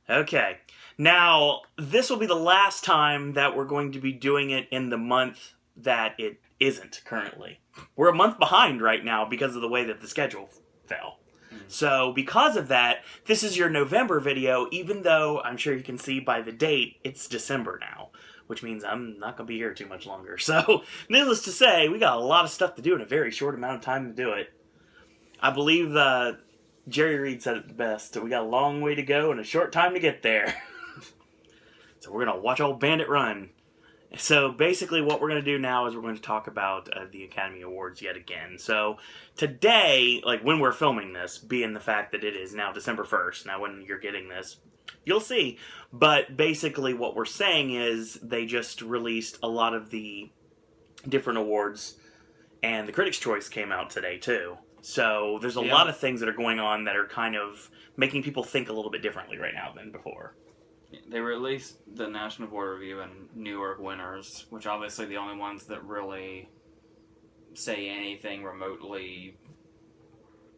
Okay. Now, this will be the last time that we're going to be doing it in the month that it isn't currently. We're a month behind right now because of the way that the schedule fell. So, because of that, this is your November video, even though I'm sure you can see by the date, it's December now, which means I'm not going to be here too much longer. So, needless to say, we got a lot of stuff to do in a very short amount of time to do it. I believe Jerry Reed said it best. We got a long way to go and a short time to get there. So we're going to watch old Bandit run. So basically what we're going to do now is we're going to talk about the Academy Awards yet again. So today, like when we're filming this, being the fact that it is now December 1st, now when you're getting this, you'll see. But basically what we're saying is they just released a lot of the different awards, and the Critics' Choice came out today too. So there's a lot of things that are going on that are kind of making people think a little bit differently right now than before. They released the National Board Review and New York winners, which obviously the only ones that really say anything remotely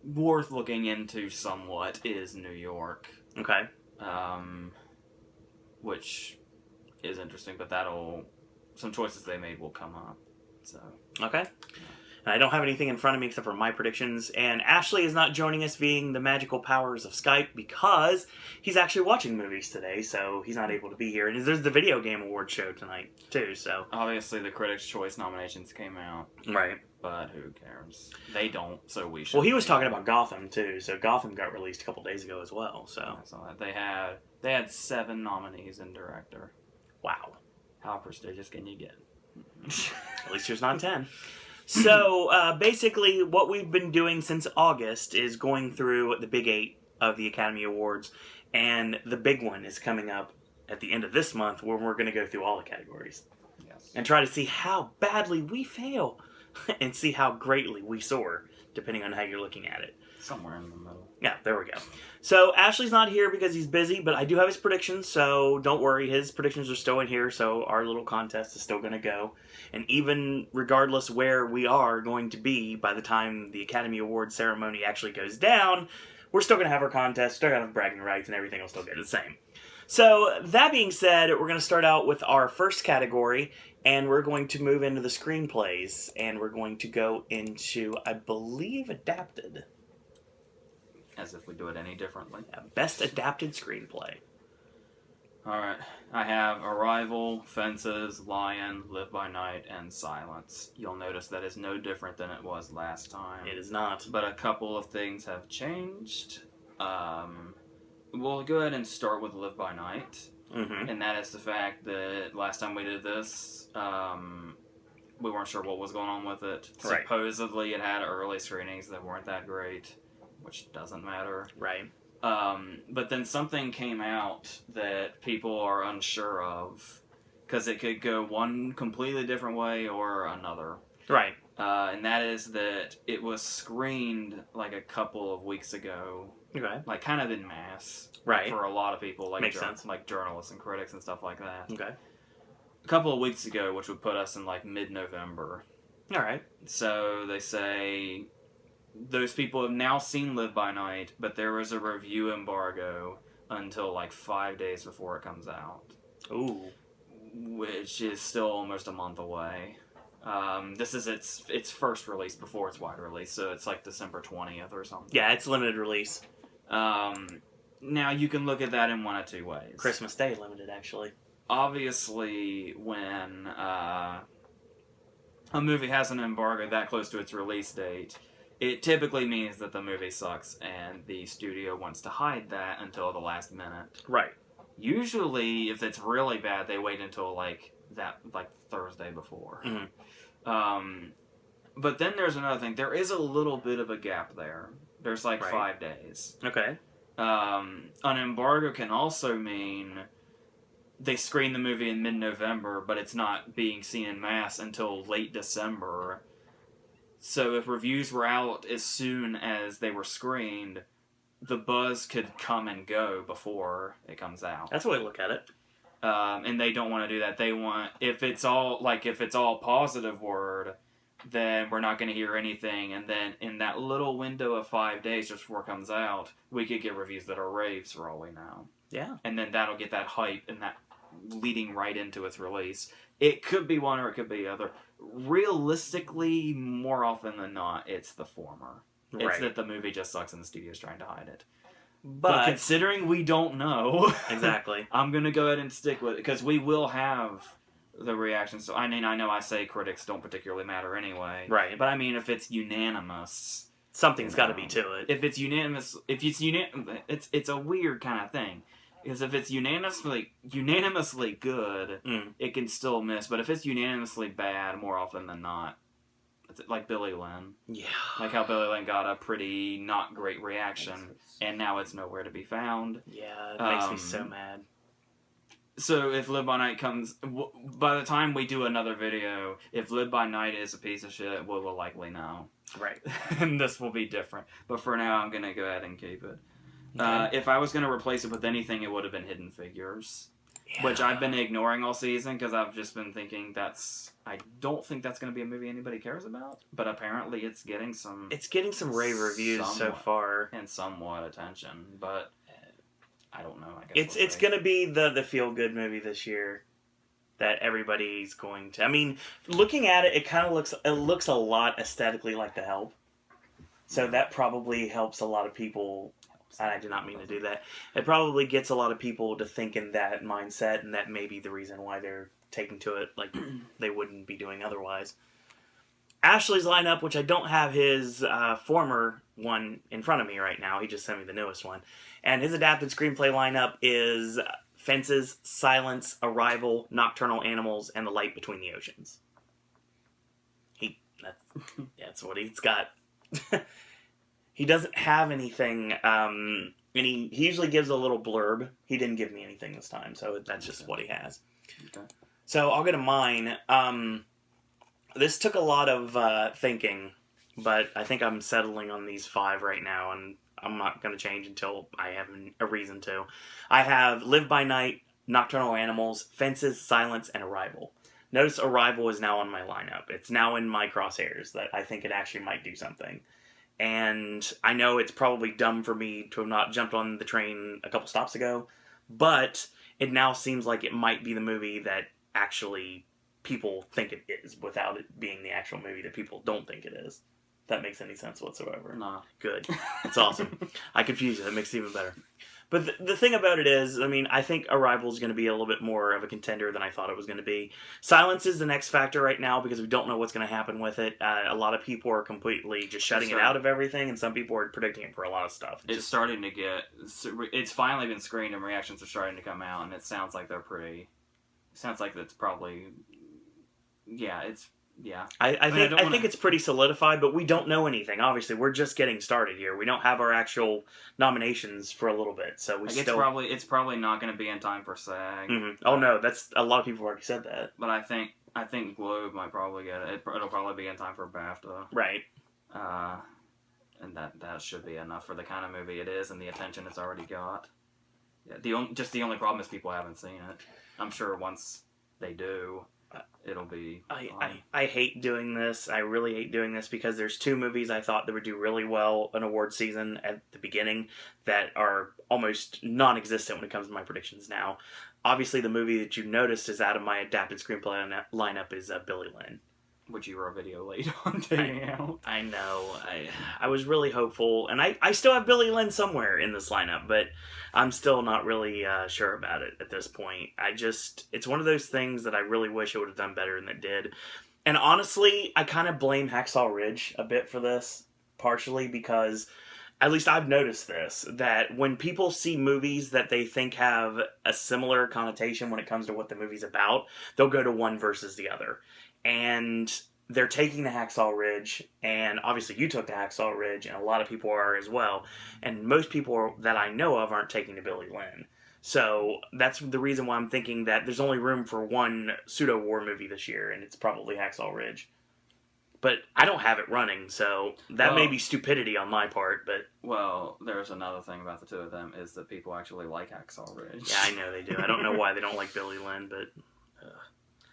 worth looking into somewhat is New York. Okay. Which is interesting, but some choices they made will come up. So. Okay. I don't have anything in front of me except for my predictions, and Ashley is not joining us via the magical powers of Skype because he's actually watching movies today, so he's not able to be here. And there's the Video Game Award show tonight, too, so... Obviously, the Critics' Choice nominations came out. Right. But who cares? They don't, so we should. Well, he was talking about Gotham, too, so Gotham got released a couple days ago as well, so... They had 7 nominees in Director. Wow. How prestigious can you get? At least there's not 10. So, basically, what we've been doing since August is going through the Big 8 of the Academy Awards, and the big one is coming up at the end of this month, where we're going to go through all the categories. Yes. And try to see how badly we fail, and see how greatly we soar, depending on how you're looking at it. Somewhere in the middle. Yeah, there we go. So, Ashley's not here because he's busy, but I do have his predictions, so don't worry. His predictions are still in here, so our little contest is still going to go. And even regardless where we are going to be by the time the Academy Awards ceremony actually goes down, we're still going to have our contest, still going to have bragging rights, and everything will still get the same. So, that being said, we're going to start out with our first category, and we're going to move into the screenplays, and we're going to go into, I believe, adapted. As if we do it any differently. Yeah, best adapted screenplay. Alright, I have Arrival, Fences, Lion, Live by Night, and Silence. You'll notice that is no different than it was last time. It is not. But a couple of things have changed. We'll go ahead and start with Live by Night. Mm-hmm. And that is the fact that last time we did this, we weren't sure what was going on with it. Right. Supposedly it had early screenings that weren't that great, which doesn't matter. Right. But then something came out that people are unsure of, because it could go one completely different way or another. Right. And that is that it was screened like a couple of weeks ago. Okay. Like kind of in mass. Right. For a lot of people, like Makes sense. Like journalists and critics and stuff like that. Okay. A couple of weeks ago, which would put us in like mid-November. All right. So they say those people have now seen Live by Night, but there was a review embargo until like 5 days before it comes out. Ooh. Which is still almost a month away. This is its first release before its wide release, so it's like December 20th or something. Yeah, it's limited release. Now, you can look at that in one of two ways. Christmas Day limited, actually. Obviously, when a movie has an embargo that close to its release date, it typically means that the movie sucks, and the studio wants to hide that until the last minute. Right. Usually, if it's really bad, they wait until like Thursday before. Mm-hmm. But then there's another thing. There is a little bit of a gap there. There's like 5 days. Okay. An embargo can also mean they screen the movie in mid-November, but it's not being seen in mass until late December. So if reviews were out as soon as they were screened, the buzz could come and go before it comes out. That's the way to look at it. And they don't want to do that. They want, if it's all positive word, then we're not going to hear anything. And then in that little window of 5 days just before it comes out, we could get reviews that are raves for all we know. Yeah. And then that'll get that hype and that leading right into its release. It could be one or it could be the other. Realistically, more often than not, it's the former. It's Right. that the movie just sucks and the studio's trying to hide it. But considering we don't know, exactly, I'm going to go ahead and stick with it, because we will have the reactions. So I mean, I know I say critics don't particularly matter anyway. Right. But I mean, if it's unanimous, something's got to be to it. If it's unanimous, it's a weird kind of thing. Because if it's unanimously good, it can still miss. But if it's unanimously bad, more often than not, it's like Billy Lynn. Yeah. Like how Billy Lynn got a pretty not great reaction, and now it's nowhere to be found. Yeah, it makes me so mad. So if Live by Night comes... By the time we do another video, if Live by Night is a piece of shit, we will likely know. Right. And this will be different. But for now, I'm going to go ahead and keep it. Okay. If I was going to replace it with anything, it would have been Hidden Figures. Yeah. Which I've been ignoring all season because I've just been thinking I don't think that's going to be a movie anybody cares about. But apparently it's getting some... It's getting some rave reviews so far. And somewhat attention. But I don't know. I guess it's going to be the feel-good movie this year that everybody's going to... I mean, looking at it, it kind of looks a lot aesthetically like The Help. So that probably helps a lot of people... I did not mean to do that. It probably gets a lot of people to think in that mindset, and that may be the reason why they're taking to it like they wouldn't be doing otherwise. Ashley's lineup, which I don't have his former one in front of me right now. He just sent me the newest one. And his adapted screenplay lineup is Fences, Silence, Arrival, Nocturnal Animals, and The Light Between the Oceans. That's what he's got. He doesn't have anything, and he usually gives a little blurb. He didn't give me anything this time, so that's just what he has. Okay. So I'll go to mine. This took a lot of thinking, but I think I'm settling on these 5 right now, and I'm not going to change until I have a reason to. I have Live by Night, Nocturnal Animals, Fences, Silence, and Arrival. Notice Arrival is now on my lineup. It's now in my crosshairs that I think it actually might do something. And I know it's probably dumb for me to have not jumped on the train a couple stops ago, but it now seems like it might be the movie that actually people think it is without it being the actual movie that people don't think it is. If that makes any sense whatsoever. No. Good. It's awesome. I confuse it. That makes it even better. But the thing about it is, I mean, I think Arrival is going to be a little bit more of a contender than I thought it was going to be. Silence is the next factor right now because we don't know what's going to happen with it. A lot of people are completely just shutting it out of everything, and some people are predicting it for a lot of stuff. It's starting to get... It's finally been screened, and reactions are starting to come out, and it sounds like they're pretty... It sounds like it's probably... Yeah, it's... Yeah. I think it's pretty solidified, but we don't know anything. Obviously, we're just getting started here. We don't have our actual nominations for a little bit, so we still... It's probably not going to be in time for SAG. Mm-hmm. Oh no, that's a lot of people have already said that. But I think Globe might probably get it. It'll probably be in time for BAFTA. Right. And that should be enough for the kind of movie it is and the attention it's already got. Yeah. The only problem is people haven't seen it. I'm sure once they do. It'll be... I hate doing this. I really hate doing this because there's 2 movies I thought that would do really well in award season at the beginning that are almost non-existent when it comes to my predictions now. Obviously, the movie that you noticed is out of my adapted screenplay lineup is Billy Lynn. Which you were a video late on taking out. I know. I was really hopeful. And I still have Billy Lynn somewhere in this lineup, but I'm still not really sure about it at this point. It's one of those things that I really wish it would have done better than it did. And honestly, I kind of blame Hacksaw Ridge a bit for this, partially because, at least I've noticed this, that when people see movies that they think have a similar connotation when it comes to what the movie's about, they'll go to one versus the other. And they're taking the Hacksaw Ridge, and obviously you took the Hacksaw Ridge, and a lot of people are as well. And most people that I know of aren't taking the Billy Lynn. So that's the reason why I'm thinking that there's only room for one pseudo-war movie this year, and it's probably Hacksaw Ridge. But I don't have it running, so that may be stupidity on my part, but... Well, there's another thing about the 2 of them, is that people actually like Hacksaw Ridge. Yeah, I know they do. I don't know why they don't like Billy Lynn, but...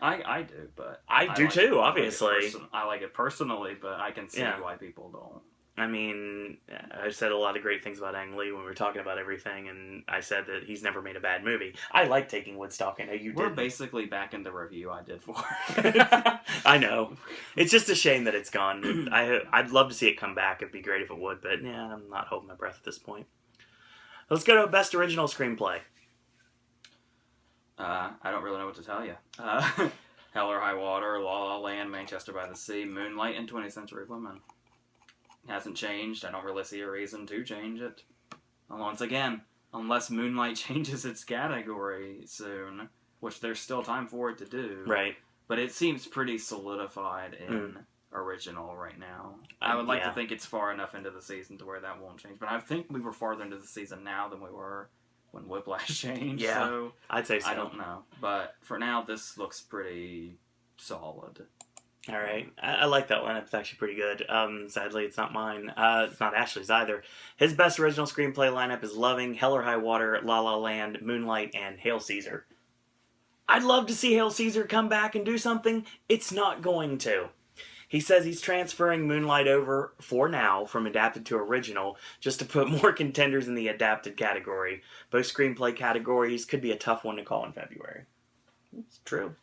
I do, but I do too, obviously. I like it personally, but I can see why people don't. I mean, I said a lot of great things about Ang Lee when we were talking about everything, and I said that he's never made a bad movie. I like Taking Woodstock. I know you did. We're basically back in the review I did for it. I know. It's just a shame that it's gone. I'd love to see it come back. It'd be great if it would, but yeah, I'm not holding my breath at this point. Let's go to Best Original Screenplay. I don't really know what to tell you. Hell or High Water, La La Land, Manchester by the Sea, Moonlight, and 20th Century Women. Hasn't changed. I don't really see a reason to change it. And once again, unless Moonlight changes its category soon, which there's still time for it to do. Right. But it seems pretty solidified in original right now. I would like to think it's far enough into the season to where that won't change. But I think we were farther into the season now than we were when Whiplash changed. Yeah, so I'd say so. I don't know. But for now, this looks pretty solid. All right. I like that lineup. It's actually pretty good. Sadly, it's not mine. It's not Ashley's either. His best original screenplay lineup is Loving, Hell or High Water, La La Land, Moonlight, and Hail Caesar. I'd love to see Hail Caesar come back and do something. It's not going to. He says he's transferring Moonlight over, for now, from adapted to original, just to put more contenders in the adapted category. Both screenplay categories could be a tough one to call in February. It's true.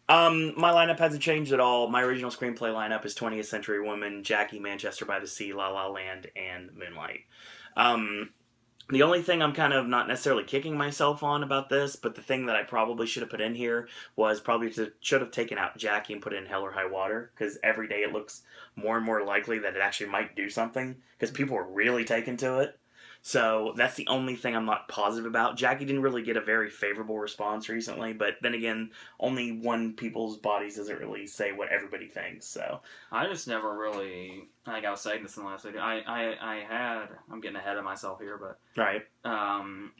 My lineup hasn't changed at all. My original screenplay lineup is 20th Century Woman, Jackie, Manchester by the Sea, La La Land, and Moonlight. The only thing I'm kind of not necessarily kicking myself on about this, but the thing that I probably should have put in here was should have taken out Jackie and put in Hell or High Water, because every day it looks more and more likely that it actually might do something, because people are really taken to it. So that's the only thing I'm not positive about. Jackie didn't really get a very favorable response recently, but then again, only one people's bodies doesn't really say what everybody thinks. So I just never really. I think I was saying this in the last video. I'm getting ahead of myself here, but right.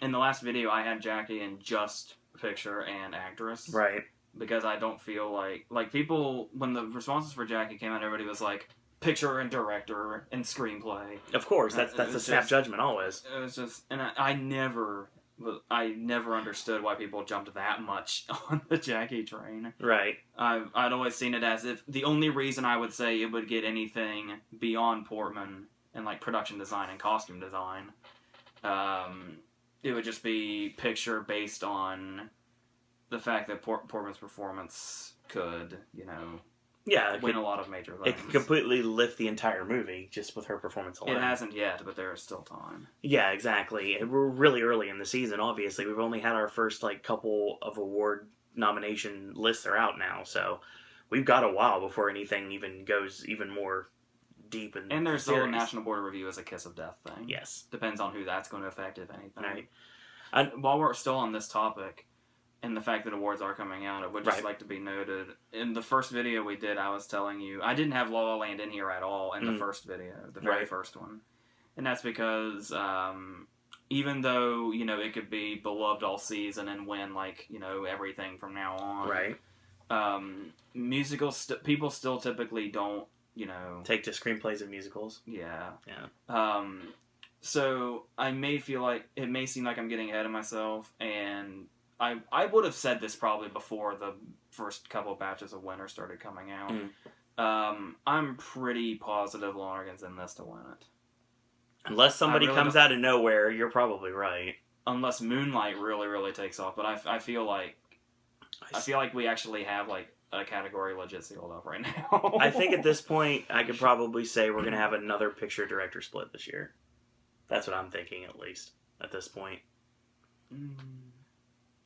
In the last video, I had Jackie in just picture and actress. Right. Because I don't feel like people, when the responses for Jackie came out, everybody was like, picture and director and screenplay. Of course, that's a snap judgment always. It was just, and I never understood why people jumped that much on the Jackie train. Right. I'd always seen it as if the only reason I would say it would get anything beyond Portman and like production design and costume design, it would just be picture based on the fact that Portman's performance could, win a lot of major things. It could completely lift the entire movie just with her performance alone. It hasn't yet, but there is still time. Yeah, exactly. We're really early in the season, obviously. We've only had our first couple of award nomination lists are out now, so we've got a while before anything even goes even more deep in And there's the series. still a National Board of Review as a kiss of death thing. Yes. Depends on who that's going to affect, if anything. Right. While we're still on this topic, and the fact that awards are coming out, it would just like to be noted. In the first video we did, I was telling you, I didn't have La La Land in here at all in the first video, the very first one. And that's because even though, it could be beloved all season and win, everything from now on. Right. Musicals, people still typically don't, take to screenplays of musicals. Yeah. Yeah. So I may feel like, it may seem like I'm getting ahead of myself, and I would have said this probably before the first couple of batches of winners started coming out. I'm pretty positive Lonergan's in this to win it. Unless somebody comes out of nowhere, you're probably right. Unless Moonlight really, really takes off, but I feel like we actually have a category legit sealed up right now. I think at this point I could probably say we're gonna have another picture director split this year. That's what I'm thinking, at least at this point.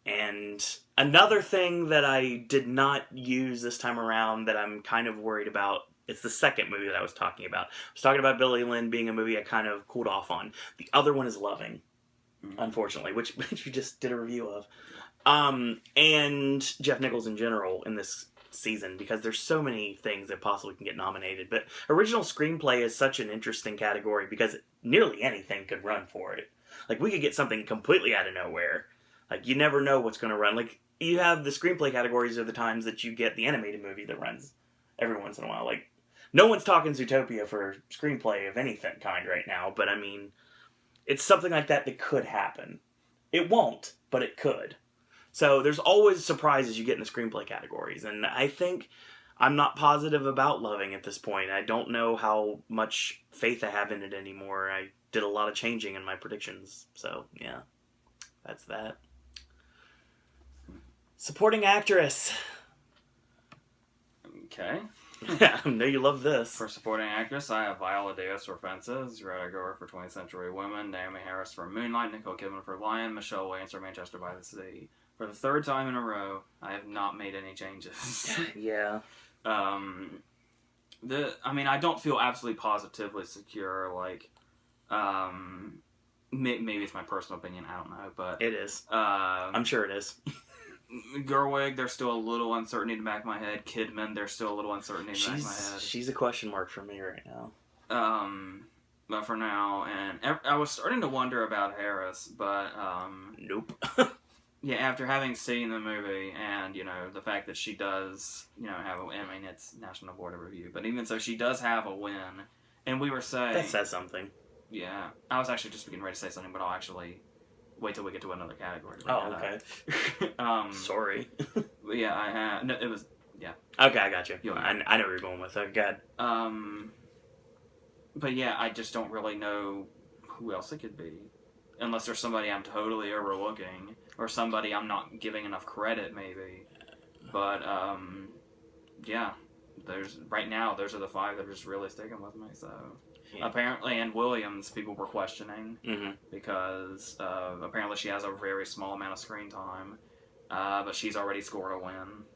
And another thing that I did not use this time around that I'm kind of worried about, it's the second movie that I was talking about. I was talking about Billy Lynn being a movie I kind of cooled off on. The other one is Loving, unfortunately, which you just did a review of. And Jeff Nichols in general in this season, because there's so many things that possibly can get nominated. But original screenplay is such an interesting category because nearly anything could run for it. We could get something completely out of nowhere. You never know what's going to run. You have the screenplay categories are the times that you get the animated movie that runs every once in a while. No one's talking Zootopia for screenplay of anything kind right now, but I mean, it's something like that could happen. It won't, but it could. So there's always surprises you get in the screenplay categories, and I think I'm not positive about Loving at this point. I don't know how much faith I have in it anymore. I did a lot of changing in my predictions, so yeah, that's that. Supporting actress. Okay. I know you love this. For supporting actress, I have Viola Davis for Fences, Greta Gerwig for 20th Century Women, Naomi Harris for Moonlight, Nicole Kidman for Lion, Michelle Williams for Manchester by the Sea. For the third time in a row, I have not made any changes. Yeah. I don't feel absolutely positively secure. Like, maybe it's my personal opinion. I don't know, but It is. I'm sure it is. Gerwig, there's still a little uncertainty in the back of my head. Kidman, there's still a little uncertainty in the back of my head. She's a question mark for me right now. But for now, and I was starting to wonder about Harris, but Nope. yeah, after having seen the movie and the fact that she does have it's National Board of Review, but even so, she does have a win, and we were saying That says something. Yeah, I was actually just getting ready to say something, but I'll actually wait till we get to another category. Oh, okay. Sorry. But yeah, I had no, it was yeah. Okay, I got you. I know where you're going with it. Good. But yeah, I just don't really know who else it could be, unless there's somebody I'm totally overlooking or somebody I'm not giving enough credit, maybe. But yeah, those are the five that are just really sticking with me. So. Yeah. Apparently, Ann Williams, people were questioning because apparently she has a very small amount of screen time, but she's already scored a win.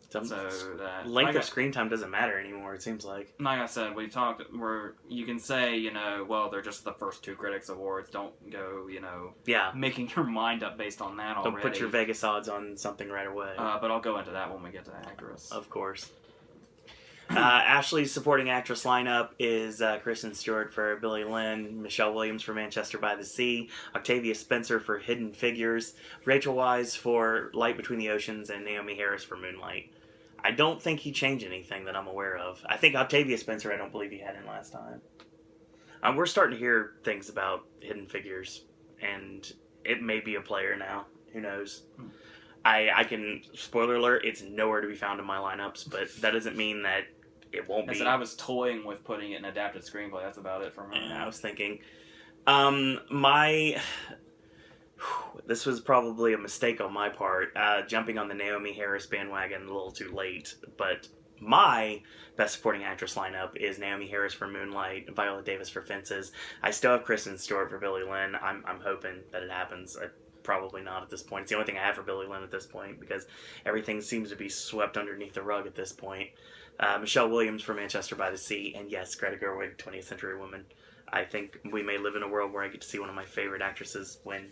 So that length of screen time doesn't matter anymore. It seems like. Like I said, we talked. Where you can say, well, they're just the first two Critics Awards. Don't go, making your mind up based on that already. Don't put your Vegas odds on something right away. But I'll go into that when we get to actress. Of course. Ashley's supporting actress lineup is Kristen Stewart for Billy Lynn, Michelle Williams for Manchester by the Sea, Octavia Spencer for Hidden Figures, Rachel Weisz for Light Between the Oceans, and Naomi Harris for Moonlight. I don't think he changed anything that I'm aware of. I think Octavia Spencer, I don't believe he had in last time. We're starting to hear things about Hidden Figures, and it may be a player now. Who knows? I can, spoiler alert, it's nowhere to be found in my lineups, but that doesn't mean that it won't be. I was toying with putting it in adapted screenplay. That's about it for me. Yeah, I was thinking. This was probably a mistake on my part, jumping on the Naomi Harris bandwagon a little too late, but my best supporting actress lineup is Naomi Harris for Moonlight, Viola Davis for Fences. I still have Kristen Stewart for Billy Lynn. I'm hoping that it happens. Probably not at this point. It's the only thing I have for Billy Lynn at this point because everything seems to be swept underneath the rug at this point. Michelle Williams for Manchester by the Sea, and yes, Greta Gerwig, 20th Century Woman. I think we may live in a world where I get to see one of my favorite actresses win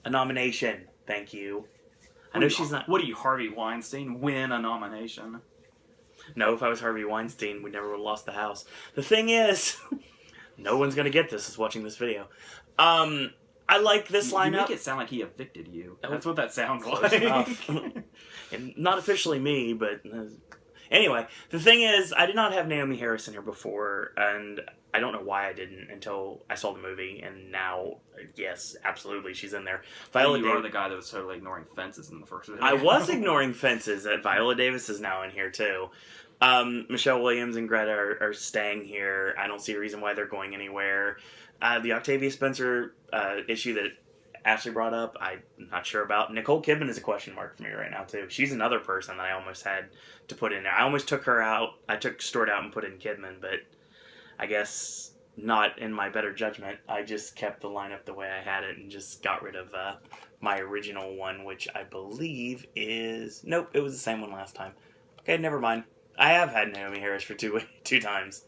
a nomination. Thank you. I know she's not. What are you, Harvey Weinstein? Win a nomination? No, if I was Harvey Weinstein, we never would have lost the house. The thing is, no one's gonna get this. Is watching this video. I like this lineup. You make it sound like he evicted you. That's what that sounds Close like. Enough. And not officially me, but anyway, the thing is, I did not have Naomi Harris in here before, and I don't know why I didn't until I saw the movie, and now, yes, absolutely, she's in there. Viola Davis. You are the guy that was totally ignoring Fences in the first video. I was ignoring Fences. Viola Davis is now in here, too. Michelle Williams and Greta are staying here. I don't see a reason why they're going anywhere. The Octavia Spencer issue that Ashley brought up, I'm not sure about. Nicole Kidman is a question mark for me right now, too. She's another person that I almost had to put in there. I almost took her out. I took Stewart out and put in Kidman, but I guess not in my better judgment. I just kept the lineup the way I had it and just got rid of my original one, which I believe is... Nope, it was the same one last time. Okay, never mind. I have had Naomi Harris for two times.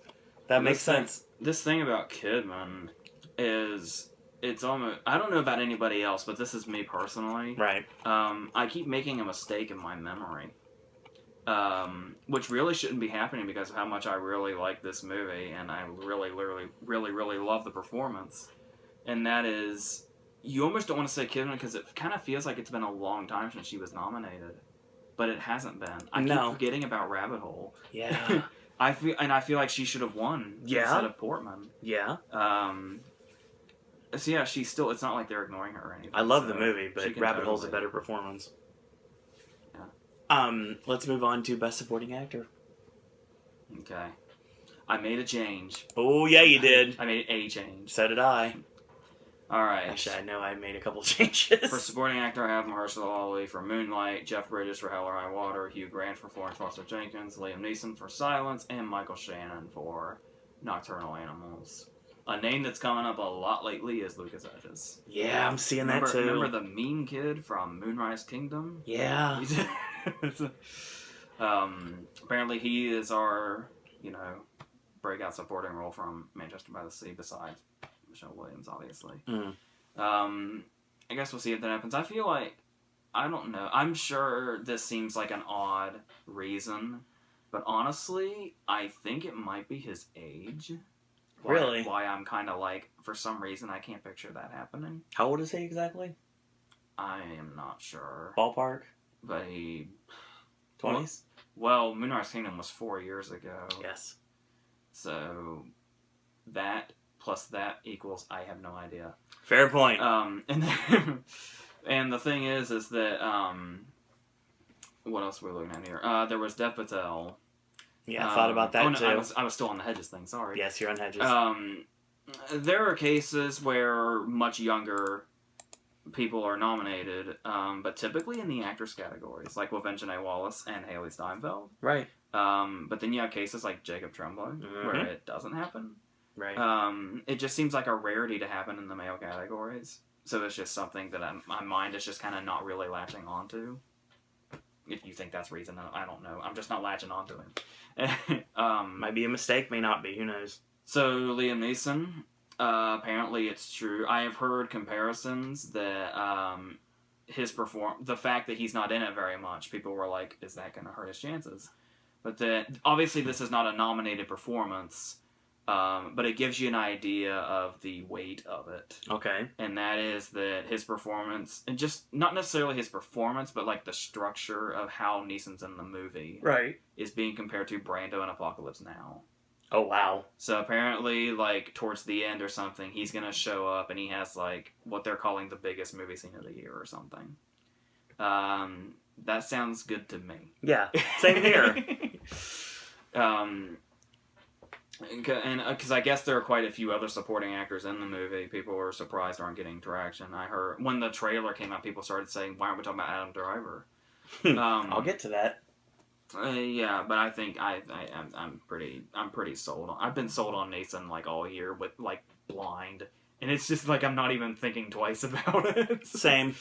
That makes sense. This thing about Kidman is... It's almost... I don't know about anybody else, but this is me personally. Right. I keep making a mistake in my memory. Which really shouldn't be happening because of how much I really like this movie, and I really love the performance. And that is... You almost don't want to say Kidman because it kind of feels like it's been a long time since she was nominated. But it hasn't been. I keep forgetting about Rabbit Hole. Yeah. I feel like she should have won instead of Portman. Yeah. So yeah, she's still. It's not like they're ignoring her or anything. I love so the movie, she but can Rabbit Hole's a totally- better performance. Yeah. Let's move on to Best Supporting Actor. Okay. I made a change. Oh, yeah, you did. I made a change. So did I. All right. Actually, I know I made a couple changes. For supporting actor, I have Mahershala Ali for Moonlight, Jeff Bridges for Hell or High Water, Hugh Grant for Florence Foster Jenkins, Liam Neeson for Silence, and Michael Shannon for Nocturnal Animals. A name that's coming up a lot lately is Lucas Hedges. Yeah, I'm seeing that too. Remember the mean kid from Moonrise Kingdom? Yeah. Apparently he is our, breakout supporting role from Manchester by the Sea, besides Michelle Williams, obviously. I guess we'll see if that happens. I feel like, I don't know. I'm sure this seems like an odd reason, but honestly, I think it might be his age. Really? Why I'm kind of like, for some reason, I can't picture that happening. How old is he exactly? I am not sure. Ballpark? But he... 20s? Well, Moonrise Kingdom was 4 years ago. Yes. So, that plus that equals I have no idea. Fair point. And the thing is that, what else were we looking at here? There was Dev Patel. Yeah, I thought about that too. I was still on the Hedges thing, sorry. Yes, you're on Hedges. There are cases where much younger people are nominated, but typically in the actors categories, like with Janae Wallace and Haley Steinfeld. Right. But then you have cases like Jacob Tremblay, where it doesn't happen. Right. It just seems like a rarity to happen in the male categories. So it's just something that my mind is just kind of not really latching onto. If you think that's reason, I don't know. I'm just not latching onto him. Might be a mistake, may not be. Who knows? So Liam Neeson, apparently it's true. I have heard comparisons that the fact that he's not in it very much, people were like, is that going to hurt his chances? But obviously this is not a nominated performance. But it gives you an idea of the weight of it. Okay. And that is that his performance, and just not necessarily his performance, but like the structure of how Neeson's in the movie. Right. Is being compared to Brando in Apocalypse Now. Oh, wow. So apparently, like, towards the end or something, he's going to show up and he has, like, what they're calling the biggest movie scene of the year or something. That sounds good to me. Yeah, same here. And because I guess there are quite a few other supporting actors in the movie, people were surprised aren't getting traction. I heard when the trailer came out, people started saying, "Why aren't we talking about Adam Driver?" I'll get to that. Yeah, but I think I'm pretty sold on. I've been sold on Nathan like all year with like Blind, and it's just like I'm not even thinking twice about it. Same.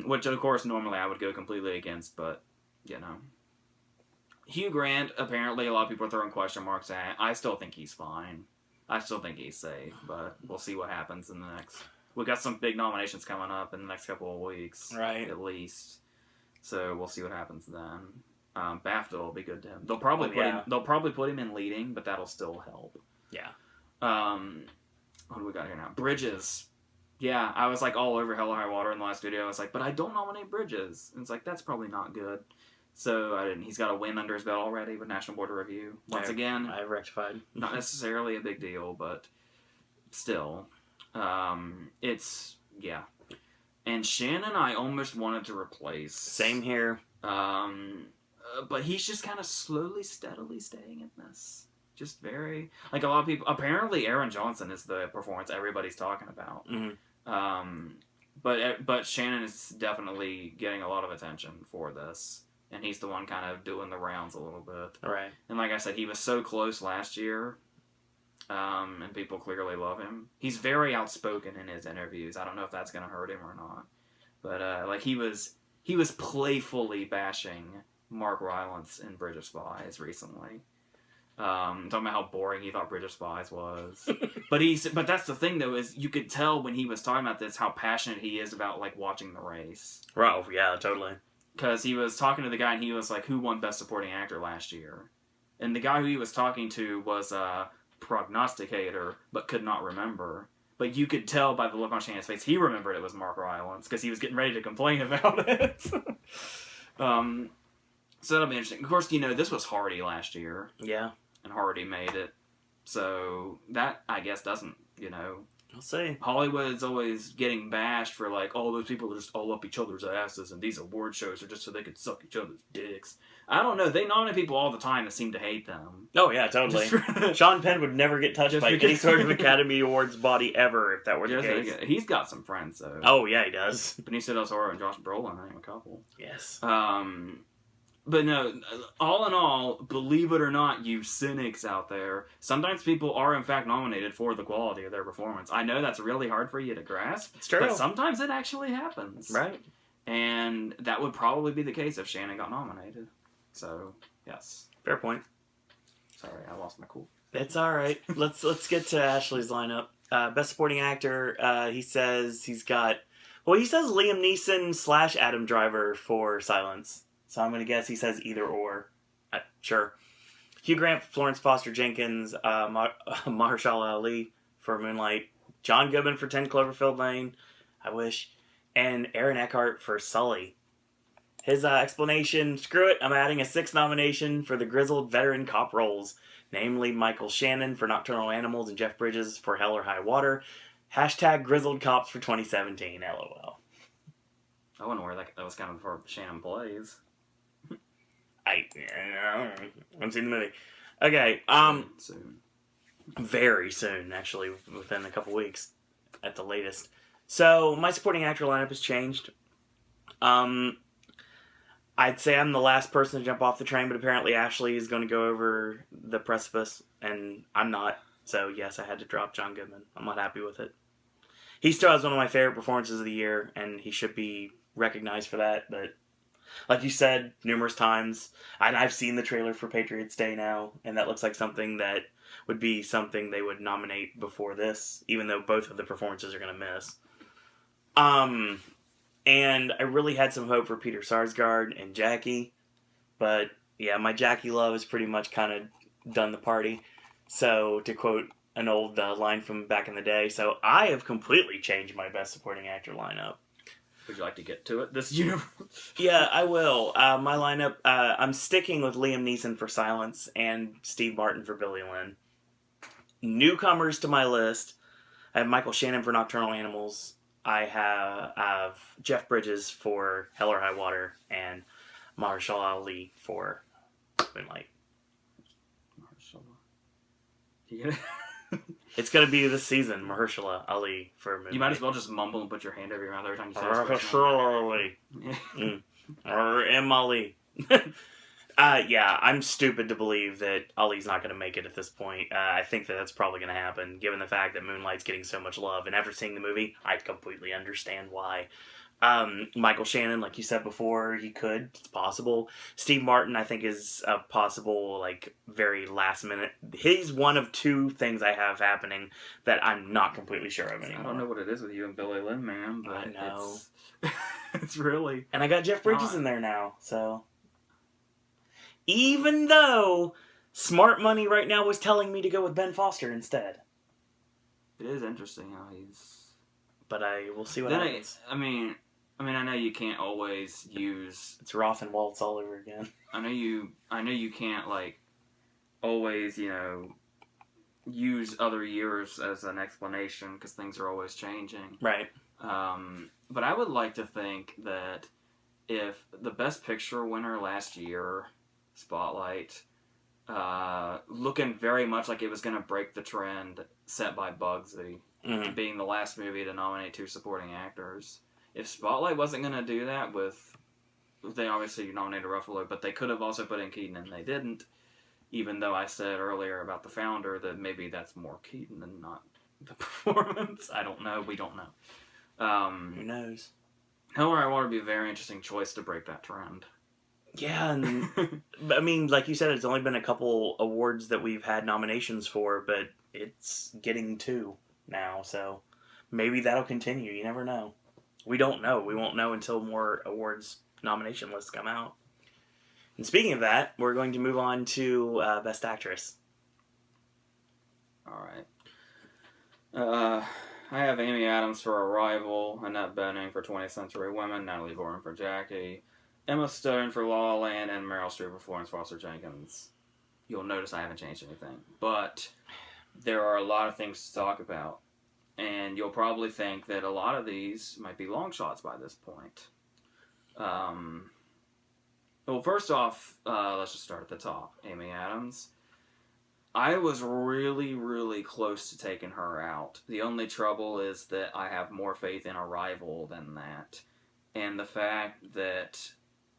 Which of course normally I would go completely against, but you know. Hugh Grant, apparently a lot of people are throwing question marks at. I still think he's fine. I still think he's safe, but we'll see what happens in the next... We got some big nominations coming up in the next couple of weeks. Right. At least. So we'll see what happens then. BAFTA will be good to him. They'll probably put him in leading, but that'll still help. Yeah. What do we got here now? Bridges. Yeah, I was like all over Hell or High Water in the last video. I was like, but I don't nominate Bridges. And it's like, that's probably not good. So I didn't. He's got a win under his belt already with National Board of Review. Once again, I've rectified. Not necessarily a big deal, but still, it's And Shannon, I almost wanted to replace. Same here. But he's just kind of slowly, steadily staying in this. Just very like a lot of people. Apparently, Aaron Johnson is the performance everybody's talking about. Mm-hmm. But Shannon is definitely getting a lot of attention for this. And he's the one kind of doing the rounds a little bit. Right. And like I said, he was so close last year. And people clearly love him. He's very outspoken in his interviews. I don't know if that's going to hurt him or not. But like he was playfully bashing Mark Rylance in Bridge of Spies recently. Talking about how boring he thought Bridge of Spies was. But that's the thing though, is you could tell when he was talking about this how passionate he is about like watching the race. Oh, yeah, totally. Because he was talking to the guy and he was like, who won Best Supporting Actor last year? And the guy who he was talking to was a prognosticator, but could not remember. But you could tell by the look on Shannon's face, he remembered it was Mark Rylance, because he was getting ready to complain about it. So that'll be interesting. Of course, this was Hardy last year. Yeah. And Hardy made it. So that, I guess, doesn't, I'll see. Hollywood's always getting bashed for like, oh, those people are just all up each other's asses, and these award shows are just so they can suck each other's dicks. I don't know. They nominate people all the time that seem to hate them. Oh yeah, totally. Sean Penn would never get touched by any sort of Academy Awards body ever if that were the case. He's got some friends though. Oh yeah, he does. Benicio del Toro and Josh Brolin, I think a couple. Yes. But no, all in all, believe it or not, you cynics out there, sometimes people are in fact nominated for the quality of their performance. I know that's really hard for you to grasp. It's true. But sometimes it actually happens. Right. And that would probably be the case if Shannon got nominated. So, yes. Fair point. Sorry, I lost my cool. It's all right. Let's get to Ashley's lineup. Best Supporting Actor, he says Liam Neeson / Adam Driver for Silence. So I'm going to guess he says either or. Sure. Hugh Grant, Florence Foster Jenkins, Mahershala Ali for Moonlight, John Goodman for 10 Cloverfield Lane, I wish, and Aaron Eckhart for Sully. His explanation, screw it, I'm adding a 6th nomination for the grizzled veteran cop roles, namely Michael Shannon for Nocturnal Animals and Jeff Bridges for Hell or High Water. # grizzled cops for 2017, LOL. I wonder where that was kind of before Shannon plays. I haven't seen the movie. Okay, Soon. Very soon, actually, within a couple weeks, at the latest. So, my supporting actor lineup has changed. I'd say I'm the last person to jump off the train, but apparently Ashley is going to go over the precipice, and I'm not. So, yes, I had to drop John Goodman. I'm not happy with it. He still has one of my favorite performances of the year, and he should be recognized for that, but like you said numerous times, and I've seen the trailer for Patriots Day now, and that looks like something that would be something they would nominate before this, even though both of the performances are going to miss. And I really had some hope for Peter Sarsgaard and Jackie, but yeah, my Jackie love has pretty much kind of done the party. So, to quote an old line from back in the day, so I have completely changed my Best Supporting Actor lineup. Would you like to get to it this universe? Yeah, I will. My lineup, I'm sticking with Liam Neeson for Silence and Steve Martin for Billy Lynn. Newcomers to my list, I have Michael Shannon for Nocturnal Animals. I have Jeff Bridges for Hell or High Water and Mahershala Ali for Moonlight. Yeah. It's going to be this season, Mahershala Ali for Moonlight. You might as well just mumble and put your hand over your mouth every time you say Mahershala Ali. Or M. Ali. Yeah, I'm stupid to believe that Ali's not going to make it at this point. I think that's probably going to happen, given the fact that Moonlight's getting so much love. And after seeing the movie, I completely understand why. Michael Shannon, like you said before, he could. It's possible. Steve Martin, I think, is a possible, very last minute. He's one of 2 things I have happening that I'm not completely sure of anymore. I don't know what it is with you and Billy Lynn, man, but I know. It's really... And I got Jeff Bridges in there now, so... Even though Smart Money right now was telling me to go with Ben Foster instead. It is interesting how he's... But we'll see what happens. I mean, I know you can't always use... It's Roth and Waltz all over again. I know you can't, always, use other years as an explanation, because things are always changing. Right. But I would like to think that if the Best Picture winner last year, Spotlight, looking very much like it was going to break the trend set by Bugsy, being the last movie to nominate 2 supporting actors. If Spotlight wasn't going to do that they obviously nominated Ruffalo, but they could have also put in Keaton, and they didn't, even though I said earlier about the founder that maybe that's more Keaton than not the performance. I don't know. We don't know. Who knows? Hell or High Water would be a very interesting choice to break that trend. Yeah, and I mean, like you said, it's only been a couple awards that we've had nominations for, but it's getting 2 now, so maybe that'll continue. You never know. We don't know. We won't know until more awards nomination lists come out. And speaking of that, we're going to move on to Best Actress. Alright. I have Amy Adams for Arrival, Annette Bening for 20th Century Women, Natalie Portman for Jackie, Emma Stone for La La Land, and Meryl Streep for Florence Foster Jenkins. You'll notice I haven't changed anything. But there are a lot of things to talk about. And you'll probably think that a lot of these might be long shots by this point. Well, first off, let's just start at the top. Amy Adams. I was really, really close to taking her out. The only trouble is that I have more faith in Arrival than that. And the fact that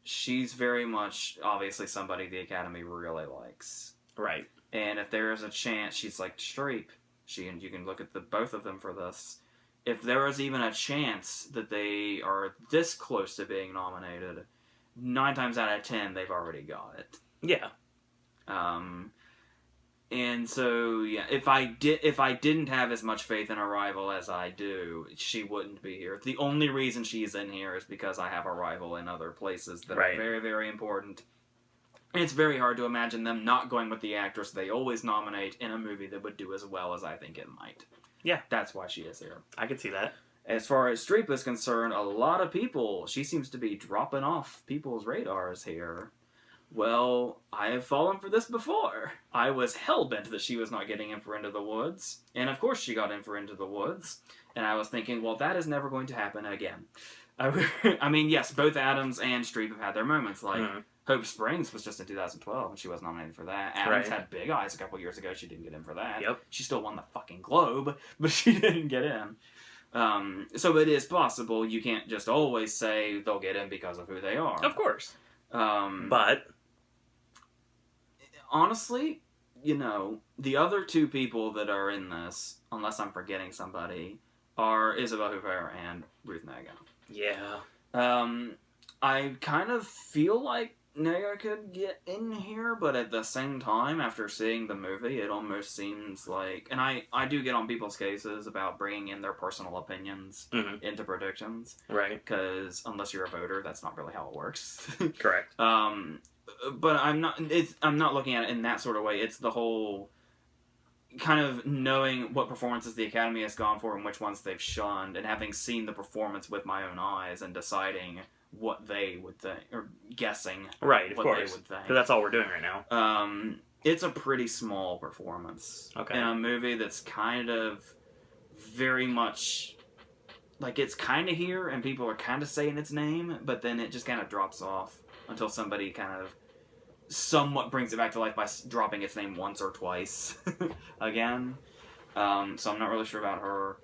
she's very much, obviously, somebody the Academy really likes. Right. And if there is a chance, she's like Streep. You can look at both of them for this. If there is even a chance that they are this close to being nominated, 9 times out of 10, they've already got it. Yeah. And so, yeah, if I didn't have as much faith in Arrival as I do, she wouldn't be here. The only reason she's in here is because I have Arrival in other places that are very, very important. And it's very hard to imagine them not going with the actress they always nominate in a movie that would do as well as I think it might. Yeah. That's why she is here. I can see that. As far as Streep is concerned, a lot of people, she seems to be dropping off people's radars here. Well, I have fallen for this before. I was hell-bent that she was not getting in for Into the Woods. And of course she got in for Into the Woods. And I was thinking, well, that is never going to happen again. I mean, yes, both Adams and Streep have had their moments. Like, Hope Springs was just in 2012, and she was nominated for that. Adams had Big Eyes a couple years ago. She didn't get in for that. Yep. She still won the fucking Globe, but she didn't get in. So it is possible. You can't just always say they'll get in because of who they are. Of course. But honestly, you know, the other 2 people that are in this, unless I'm forgetting somebody, are Isabelle Huppert and Ruth Negga. Yeah. I kind of feel like Negga could get in here, but at the same time, after seeing the movie, it almost seems like... And I do get on people's cases about bringing in their personal opinions into predictions. Right. Because unless you're a voter, that's not really how it works. Correct. But I'm not looking at it in that sort of way. It's the whole kind of knowing what performances the Academy has gone for and which ones they've shunned, and having seen the performance with my own eyes and deciding what they would think, or guessing right, of what course. they would think. Because that's all we're doing right now. It's a pretty small performance. Okay. In a movie that's kind of very much... Like, it's kind of here, and people are kind of saying its name, but then it just kind of drops off until somebody kind of somewhat brings it back to life by dropping its name once or twice again. So I'm not really sure about her.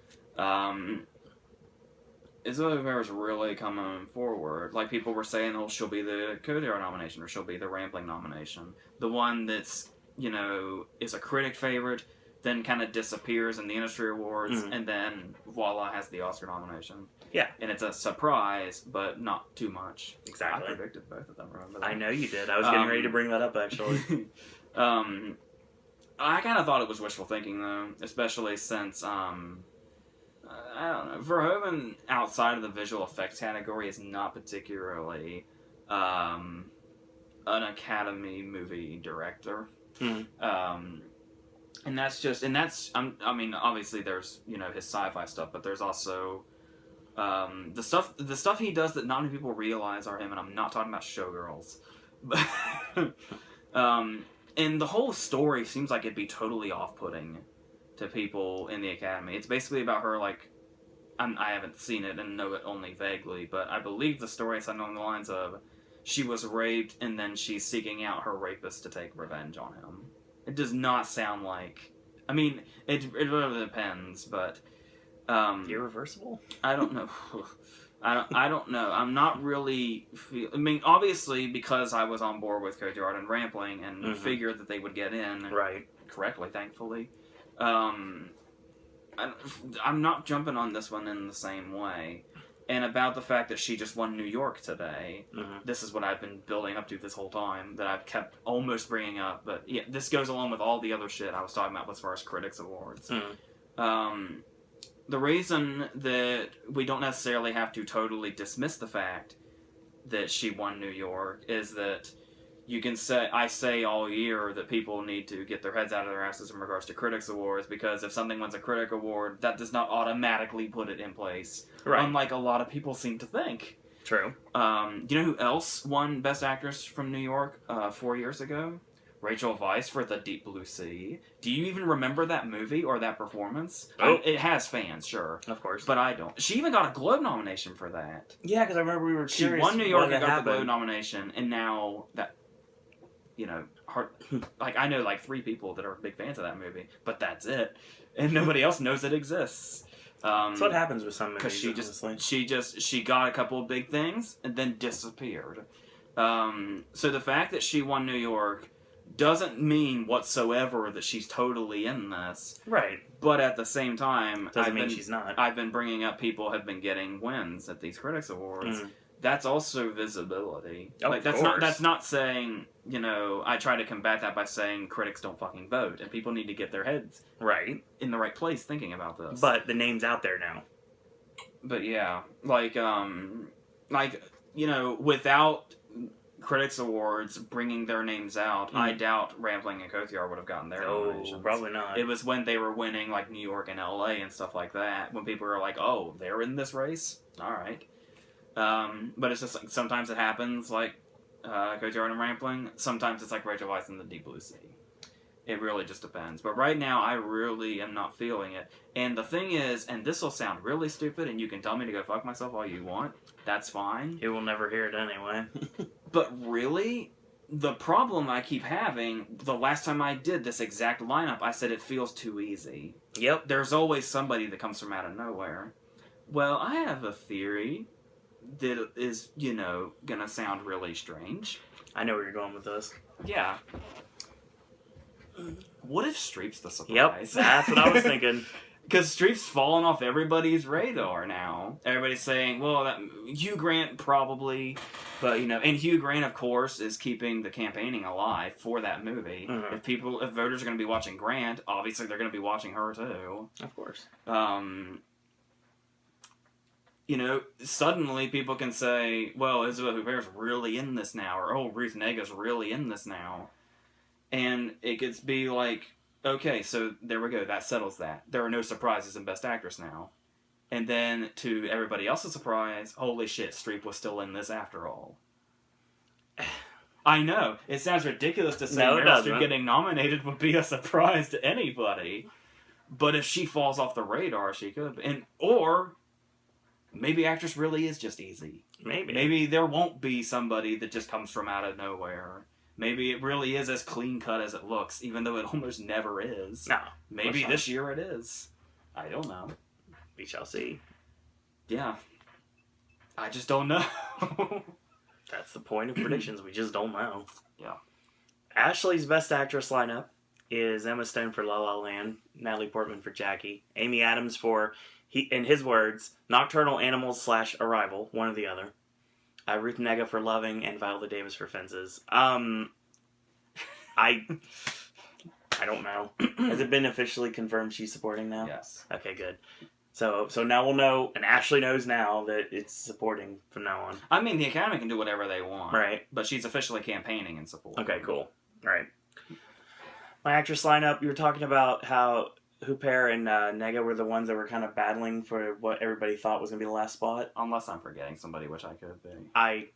Isabelle Huppert is really coming forward. Like, people were saying, oh, she'll be the Cotillard nomination, or she'll be the Rampling nomination. The one that's, you know, is a critic favorite, then kind of disappears in the industry awards, and then voila, has the Oscar nomination. Yeah. And it's a surprise, but not too much. Exactly. I predicted both of them, remember that? I know you did. I was getting ready to bring that up, actually. I kind of thought it was wishful thinking, though, especially since, I don't know, Verhoeven, outside of the visual effects category, is not particularly an Academy movie director. And I mean, obviously there's, you know, his sci-fi stuff, but there's also the stuff he does that not many people realize are him, and I'm not talking about Showgirls. And the whole story seems like it'd be totally off-putting to people in the Academy. It's basically about her, like, I haven't seen it and know it only vaguely, but I believe the story is something along the lines of she was raped and then she's seeking out her rapist to take revenge on him. It does not sound like... I mean, it really depends, but... Irreversible? I don't know. I don't know. I'm not really... I mean, obviously, because I was on board with Cotillard and Rampling and figured that they would get in... Right. Correctly, thankfully. I'm not jumping on this one in the same way. And about the fact that she just won New York today, this is what I've been building up to this whole time, that I've kept almost bringing up. But yeah, this goes along with all the other shit I was talking about as far as Critics Awards. The reason that we don't necessarily have to totally dismiss the fact that she won New York is that you can say, I say all year that people need to get their heads out of their asses in regards to Critics Awards, because if something wins a Critic Award, that does not automatically put it in place. Right. Unlike a lot of people seem to think. True. Do you know who else won Best Actress from New York 4 years ago? Rachel Weisz for The Deep Blue Sea. Do you even remember that movie or that performance? Oh. It has fans, sure. Of course. But I don't. She even got a Globe nomination for that. Yeah, because I remember we were She curious. won New York when and that got happened. the Globe nomination, and now that, I know like 3 people that are big fans of that movie, but that's it, and nobody else knows it exists. That's what happens with some movies. Because she got a couple of big things and then disappeared. So the fact that she won New York doesn't mean whatsoever that she's totally in this. Right. But at the same time, Doesn't mean she's not. I've been bringing up people have been getting wins at these Critics Awards. Mm. That's also visibility. Of that's course. That's not saying, I try to combat that by saying critics don't fucking vote, and people need to get their heads right in the right place thinking about this. But the name's out there now. But yeah, without Critics Awards bringing their names out, I doubt Rambling and Cotillard would have gotten their nominations. Probably not. It was when they were winning, like, New York and LA and stuff like that, when people were like, oh, they're in this race? Alright. But it's just like, sometimes it happens, like, Cotillard and Rambling. Sometimes it's like Rachel Weisz in The Deep Blue Sea. It really just depends. But right now, I really am not feeling it. And the thing is, and this will sound really stupid, and you can tell me to go fuck myself all you want. That's fine. You will never hear it anyway. But really, the problem I keep having, the last time I did this exact lineup, I said it feels too easy. Yep. There's always somebody that comes from out of nowhere. Well, I have a theory that is, gonna sound really strange. I know where you're going with this. Yeah. What if Streep's the surprise? Yep, that's what I was thinking. Because Streep's fallen off everybody's radar now. Everybody's saying, well, Hugh Grant probably, but, and Hugh Grant, of course, is keeping the campaigning alive for that movie. Mm-hmm. If voters are going to be watching Grant, obviously they're going to be watching her, too. Of course. Suddenly people can say, well, Isabelle Huppert's really in this now, or, oh, Ruth Nega's really in this now. And it could be like, okay, so there we go, that settles that. There are no surprises in Best Actress now. And then, to everybody else's surprise, holy shit, Streep was still in this after all. I know, it sounds ridiculous to say Meryl Streep getting nominated would be a surprise to anybody. But if she falls off the radar, she could. Or maybe actress really is just easy. Maybe there won't be somebody that just comes from out of nowhere. Maybe it really is as clean-cut as it looks, even though it almost never is. No. Maybe this year it is. I don't know. We shall see. Yeah. I just don't know. That's the point of predictions. We just don't know. Yeah. Ashley's Best Actress lineup is Emma Stone for La La Land, Natalie Portman for Jackie, Amy Adams for, in his words, Nocturnal Animals / Arrival, one or the other. Ruth Negga for Loving, and Viola Davis for Fences. I don't know. Has it been officially confirmed she's supporting now? Yes. Okay, good. So now we'll know, and Ashley knows now that it's supporting from now on. I mean, the Academy can do whatever they want. Right. But she's officially campaigning in support. Okay, cool. All right. My actress lineup, you were talking about how Huppert and Negga were the ones that were kind of battling for what everybody thought was going to be the last spot. Unless I'm forgetting somebody, which I could be. I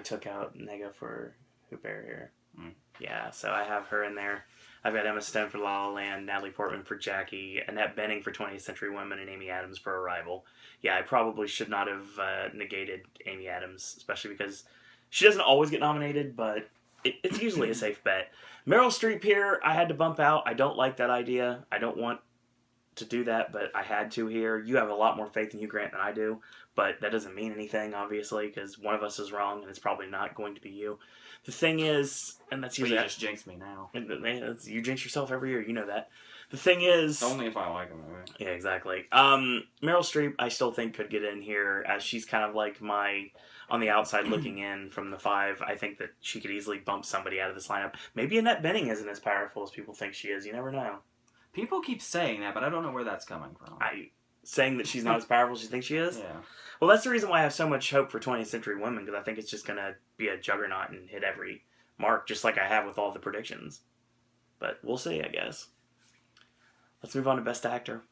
took out Negga for Huppert here. Mm. Yeah, so I have her in there. I've got Emma Stone for La La Land, Natalie Portman for Jackie, Annette Bening for 20th Century Women, and Amy Adams for Arrival. Yeah, I probably should not have negated Amy Adams, especially because she doesn't always get nominated, but it's usually a safe bet. Meryl Streep here, I had to bump out. I don't like that idea. I don't want to do that, but I had to here. You have a lot more faith in Hugh Grant than I do, but that doesn't mean anything, obviously, because one of us is wrong, and it's probably not going to be you. The thing is, and that's usually... you just jinx me now. You jinx yourself every year, you know that. The thing is... Only if I like him, right? Yeah, exactly. Meryl Streep, I still think could get in here, as she's kind of like my... On the outside looking in from the 5, I think that she could easily bump somebody out of this lineup. Maybe Annette Bening isn't as powerful as people think she is. You never know. People keep saying that, but I don't know where that's coming from. Saying that she's not as powerful as you think she is? Yeah. Well, that's the reason why I have so much hope for 20th Century Women, because I think it's just going to be a juggernaut and hit every mark, just like I have with all the predictions. But we'll see, I guess. Let's move on to Best Actor.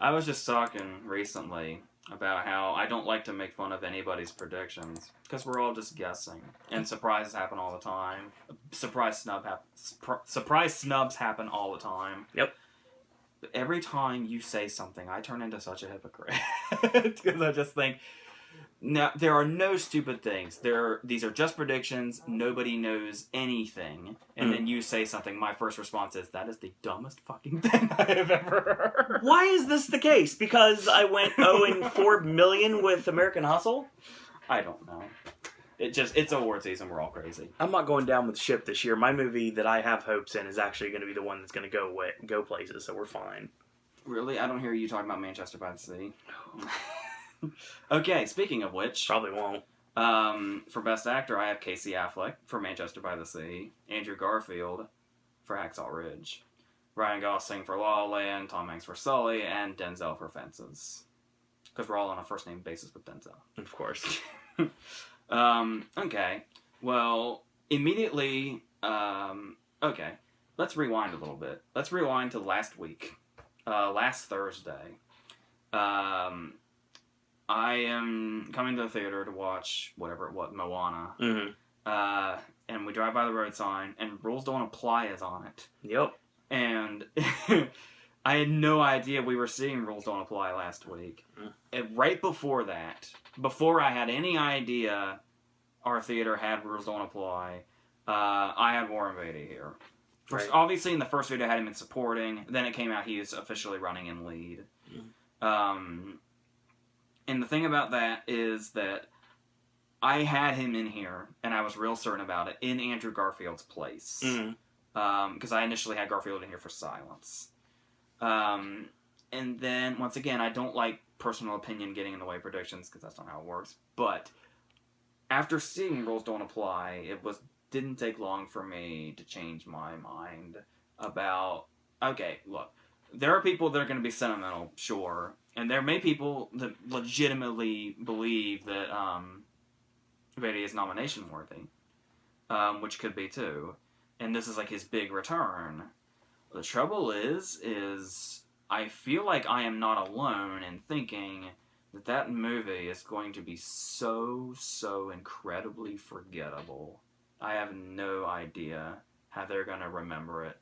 I was just talking recently about how I don't like to make fun of anybody's predictions because we're all just guessing, and surprises happen all the time. Surprise snubs happen all the time. Yep. But every time you say something, I turn into such a hypocrite because I just think, now, there are no stupid things. These are just predictions. Nobody knows anything. And then you say something. My first response is, that is the dumbest fucking thing I have ever heard. Why is this the case? Because I went 0-4 million with American Hustle? I don't know. It's award season. We're all crazy. I'm not going down with the ship this year. My movie that I have hopes in is actually going to be the one that's going to go places, so we're fine. Really? I don't hear you talking about Manchester by the Sea. Okay, speaking of which... Probably won't. For Best Actor, I have Casey Affleck for Manchester by the Sea, Andrew Garfield for Hacksaw Ridge, Ryan Gosling for La La Land, Tom Hanks for Sully, and Denzel for Fences. Because we're all on a first-name basis with Denzel. Of course. Okay. Well, immediately... okay. Let's rewind a little bit. Let's rewind to last week. Last Thursday. I am coming to the theater to watch Moana. Mm-hmm. And we drive by the road sign, and Rules Don't Apply is on it. Yep. And I had no idea we were seeing Rules Don't Apply last week. And right before that, before I had any idea our theater had Rules Don't Apply, I had Warren Beatty here. First, Right. Obviously, in the first video, I had him in supporting. Then it came out he is officially running in lead. And the thing about that is that I had him in here, and I was real certain about it, in Andrew Garfield's place. Because I initially had Garfield in here for Silence. And then, once again, I don't like personal opinion getting in the way of predictions, because that's not how it works. But after seeing Rules Don't Apply, didn't take long for me to change my mind about, okay, look, there are people that are going to be sentimental, sure, and there may be people that legitimately believe that Beatty is nomination worthy, which could be too, and this is like his big return. The trouble is I feel like I am not alone in thinking that movie is going to be so incredibly forgettable. I have no idea how they're going to remember it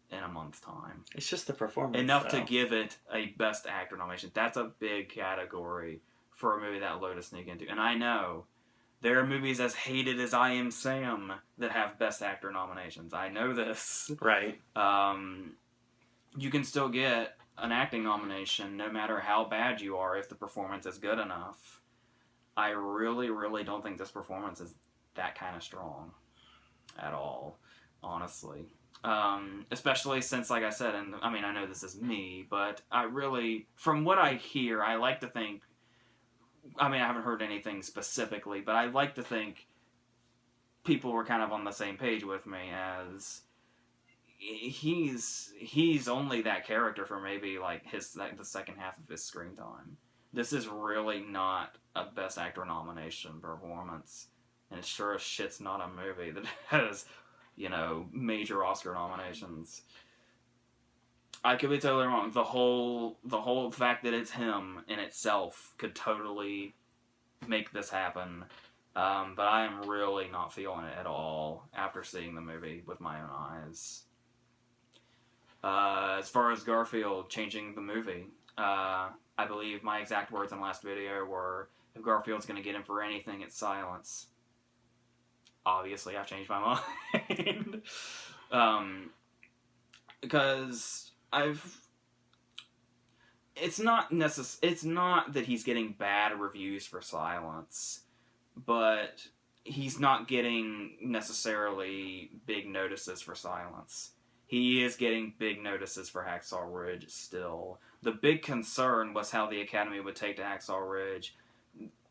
in a month's time. It's just the performance. Enough to give it a Best Actor nomination. That's a big category for a movie that low to sneak into. And I know there are movies as hated as I Am Sam that have Best Actor nominations. I know this. Right. You can still get an acting nomination no matter how bad you are if the performance is good enough. I really don't think this performance is that kind of strong at all, honestly. Especially since, like I said, and I mean, I know this is me, but I really, from what I hear, I like to think, I mean, I haven't heard anything specifically, but I like to think people were kind of on the same page with me as he's only that character for maybe like the second half of his screen time. This is really not a Best Actor nomination performance, and it sure as shit's not a movie that has, major Oscar nominations. I could be totally wrong. The whole fact that it's him in itself could totally make this happen. But I am really not feeling it at all after seeing the movie with my own eyes. As far as Garfield changing the movie, I believe my exact words in the last video were, if Garfield's going to get in for anything, it's Silence. Obviously, I've changed my mind. Because it's not that he's getting bad reviews for Silence, but he's not getting necessarily big notices for Silence. He is getting big notices for Hacksaw Ridge still. The big concern was how the Academy would take to Hacksaw Ridge.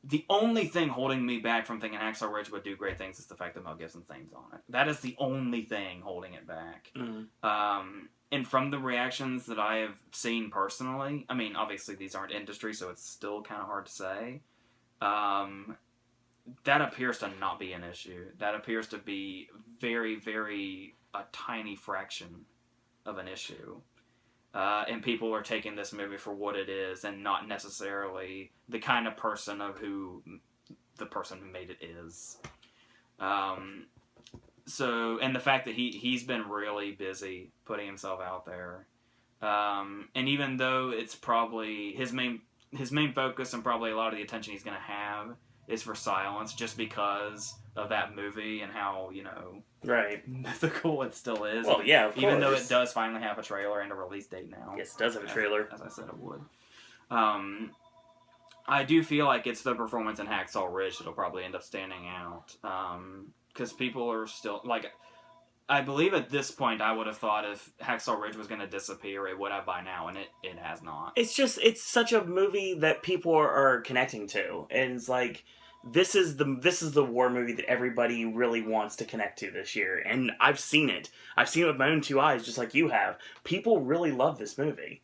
The only thing holding me back from thinking Hacksaw Ridge would do great things is the fact that Mel Gibson's name's on it. That is the only thing holding it back. Mm-hmm. And from the reactions that I have seen personally, I mean, obviously these aren't industry, so it's still kind of hard to say. That appears to not be an issue. That appears to be very, very a tiny fraction of an issue. and people are taking this movie for what it is and not necessarily the kind of person of who the person who made it is. So, and the fact that he's been really busy putting himself out there. And even though it's probably his main focus and probably a lot of the attention he's going to have is for Silence, just because of that movie and how, right, mythical it still is. Well, yeah, of course. Even though it does finally have a trailer and a release date now. Yes, it does have a trailer. As I said it would. I do feel like it's the performance in Hacksaw Ridge that'll probably end up standing out. Because people are still, like, I believe at this point I would have thought if Hacksaw Ridge was going to disappear, it would have by now, and it has not. It's such a movie that people are connecting to, and it's like, this is the war movie that everybody really wants to connect to this year, and I've seen it. I've seen it with my own two eyes, just like you have. People really love this movie.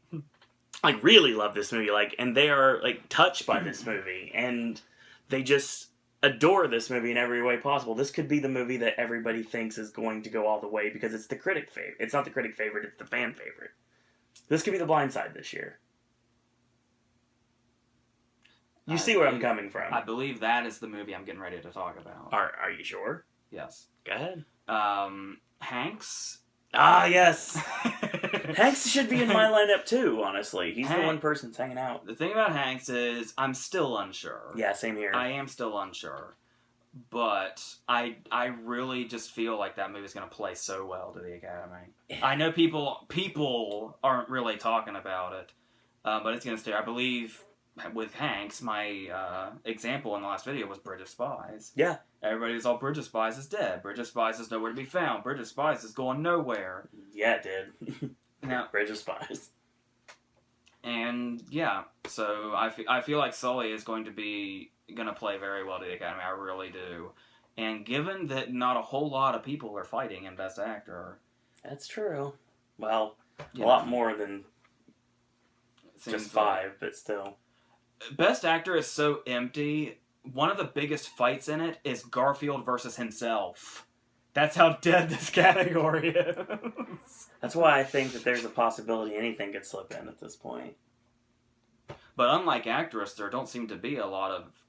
Like, really love this movie, like, and they are, like, touched by this movie, and they just adore this movie in every way possible. This could be the movie that everybody thinks is going to go all the way because it's the critic favorite. It's not the critic favorite, it's the fan favorite. This could be The Blind Side this year. You see where I'm coming from. I believe that is the movie I'm getting ready to talk about. Are you sure? Yes. Go ahead. Hanks. Ah, yes. Hanks should be in my lineup too, honestly. He's the one person that's hanging out. The thing about Hanks is I'm still unsure. Yeah, same here. I am still unsure. But I really just feel like that movie's going to play so well to the Academy. I know people aren't really talking about it, but it's going to stay. I believe with Hanks, my example in the last video was Bridge of Spies. Yeah. Everybody's all, Bridge of Spies is dead. Bridge of Spies is nowhere to be found. Bridge of Spies is going nowhere. Yeah, it did. Now, Bridge of Spies. And yeah, so I feel like Sully is going to play very well to the Academy. I really do. And given that not a whole lot of people are fighting in Best Actor. That's true. Well, a lot more than just 5, but still. Best Actor is so empty. One of the biggest fights in it is Garfield versus himself. That's how dead this category is. That's why I think that there's a possibility anything could slip in at this point. But unlike Actress, there don't seem to be a lot of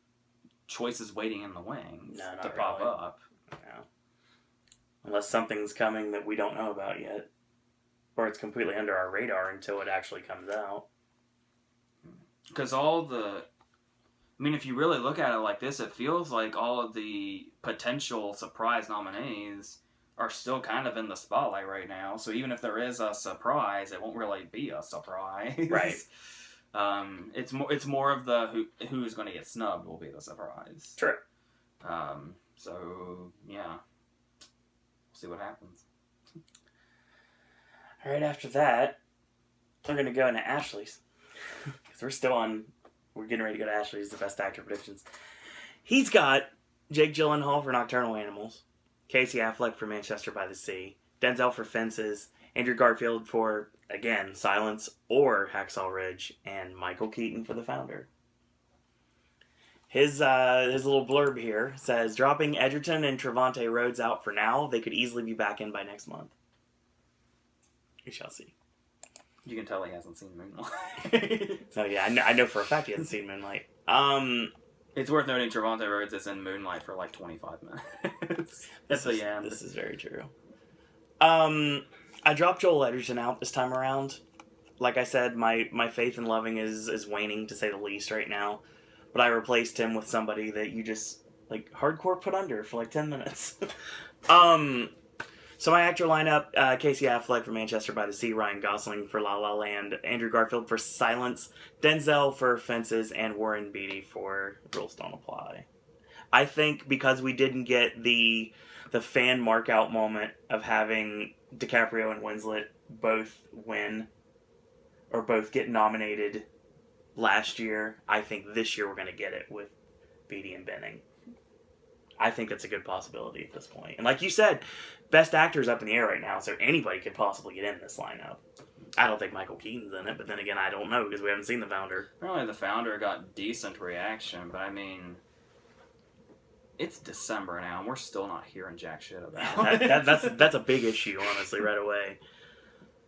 choices waiting in the wings to pop up. No. Unless something's coming that we don't know about yet. Or it's completely under our radar until it actually comes out. Because if you really look at it like this, it feels like all of the potential surprise nominees are still kind of in the spotlight right now. So even if there is a surprise, it won't really be a surprise. Right. It's more of the who's going to get snubbed will be the surprise. True. So yeah, we'll see what happens. All right. After that, we're going to go into Ashley's because we're getting ready to go to Ashley's, the Best Actor predictions. He's got Jake Gyllenhaal for Nocturnal Animals, Casey Affleck for Manchester by the Sea, Denzel for Fences, Andrew Garfield for, again, Silence or Hacksaw Ridge, and Michael Keaton for The Founder. His little blurb here says, dropping Edgerton and Trevante Rhodes out for now, they could easily be back in by next month. We shall see. You can tell he hasn't seen Moonlight. So yeah, I know for a fact he hasn't seen Moonlight. It's worth noting Trevante Rhodes is in Moonlight for like 25 minutes. At the end. This is very true. I dropped Joel Edgerton out this time around. Like I said, my faith in loving is waning, to say the least, right now. But I replaced him with somebody that you just, like, hardcore put under for like 10 minutes. So my actor lineup, Casey Affleck for Manchester by the Sea, Ryan Gosling for La La Land, Andrew Garfield for Silence, Denzel for Fences, and Warren Beatty for Rules Don't Apply. I think because we didn't get the fan mark-out moment of having DiCaprio and Winslet both win, or both get nominated last year, I think this year we're going to get it with Beatty and Benning. I think that's a good possibility at this point. And like you said, Best Actor's up in the air right now, so anybody could possibly get in this lineup. I don't think Michael Keaton's in it, but then again, I don't know because we haven't seen The Founder. Apparently The Founder got decent reaction, but I mean, it's December now, and we're still not hearing jack shit about it. That's a big issue, honestly, right away.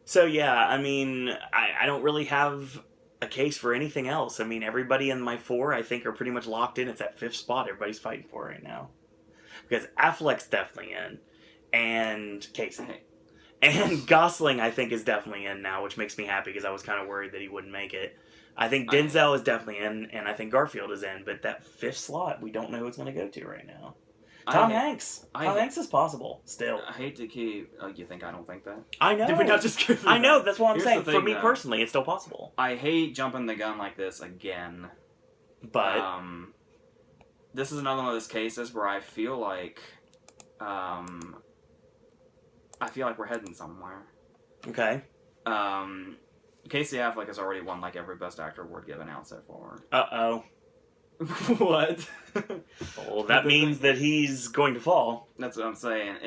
So yeah, I mean, I don't really have a case for anything else. I mean, everybody in my 4, I think, are pretty much locked in. It's that 5th spot everybody's fighting for right now. Because Affleck's definitely in, and Casey. Hey. And Gosling, I think, is definitely in now, which makes me happy because I was kind of worried that he wouldn't make it. I think Denzel is definitely in, and I think Garfield is in, but that 5th slot, we don't know who it's going to go to right now. Tom Hanks. Tom Hanks is possible, still. I hate to keep... you think I don't think that? I know. Did we not just give I know, that's what I'm saying. Thing, for me personally, it's still possible. I hate jumping the gun like this again. But... this is another one of those cases where I feel like... we're heading somewhere. Okay. Casey Affleck has already won, like, every Best Actor award given out so far. Uh-oh. What? Well, that means that he's going to fall. That's what I'm saying.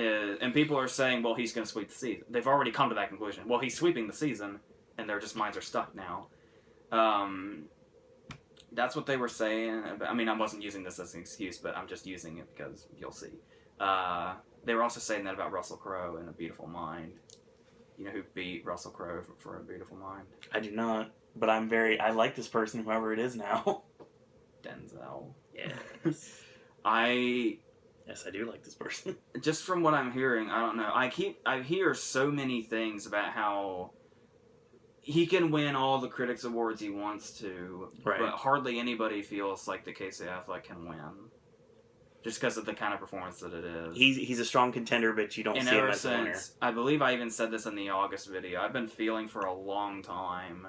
And people are saying, well, he's going to sweep the season. They've already come to that conclusion. Well, he's sweeping the season, and their minds are stuck now. That's what they were saying. I mean, I wasn't using this as an excuse, but I'm just using it because you'll see. They were also saying that about Russell Crowe in A Beautiful Mind. You know who beat Russell Crowe for A Beautiful Mind? I do not, but I like this person, whoever it is now. Denzel. Yes. Yes, I do like this person. Just from what I'm hearing, I don't know. I hear so many things about how he can win all the critics awards he wants to, right. But hardly anybody feels like the Casey Affleck can win. Just because of the kind of performance that it is. He's a strong contender, but you don't see him as a winner. I believe I even said this in the August video. I've been feeling for a long time,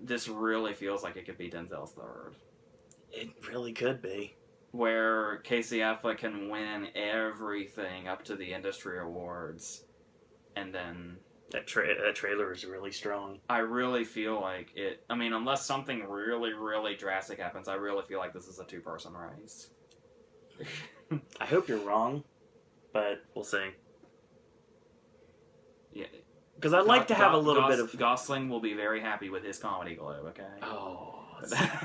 this really feels like it could be Denzel's third. It really could be. Where Casey Affleck can win everything up to the industry awards, and then... That trailer is really strong. I really feel like it... I mean, unless something really, really drastic happens, I really feel like this is a two-person race. I hope you're wrong, but we'll see. Yeah. Because I'd like to have a little bit of... Gosling will be very happy with his Comedy Globe, okay? Oh,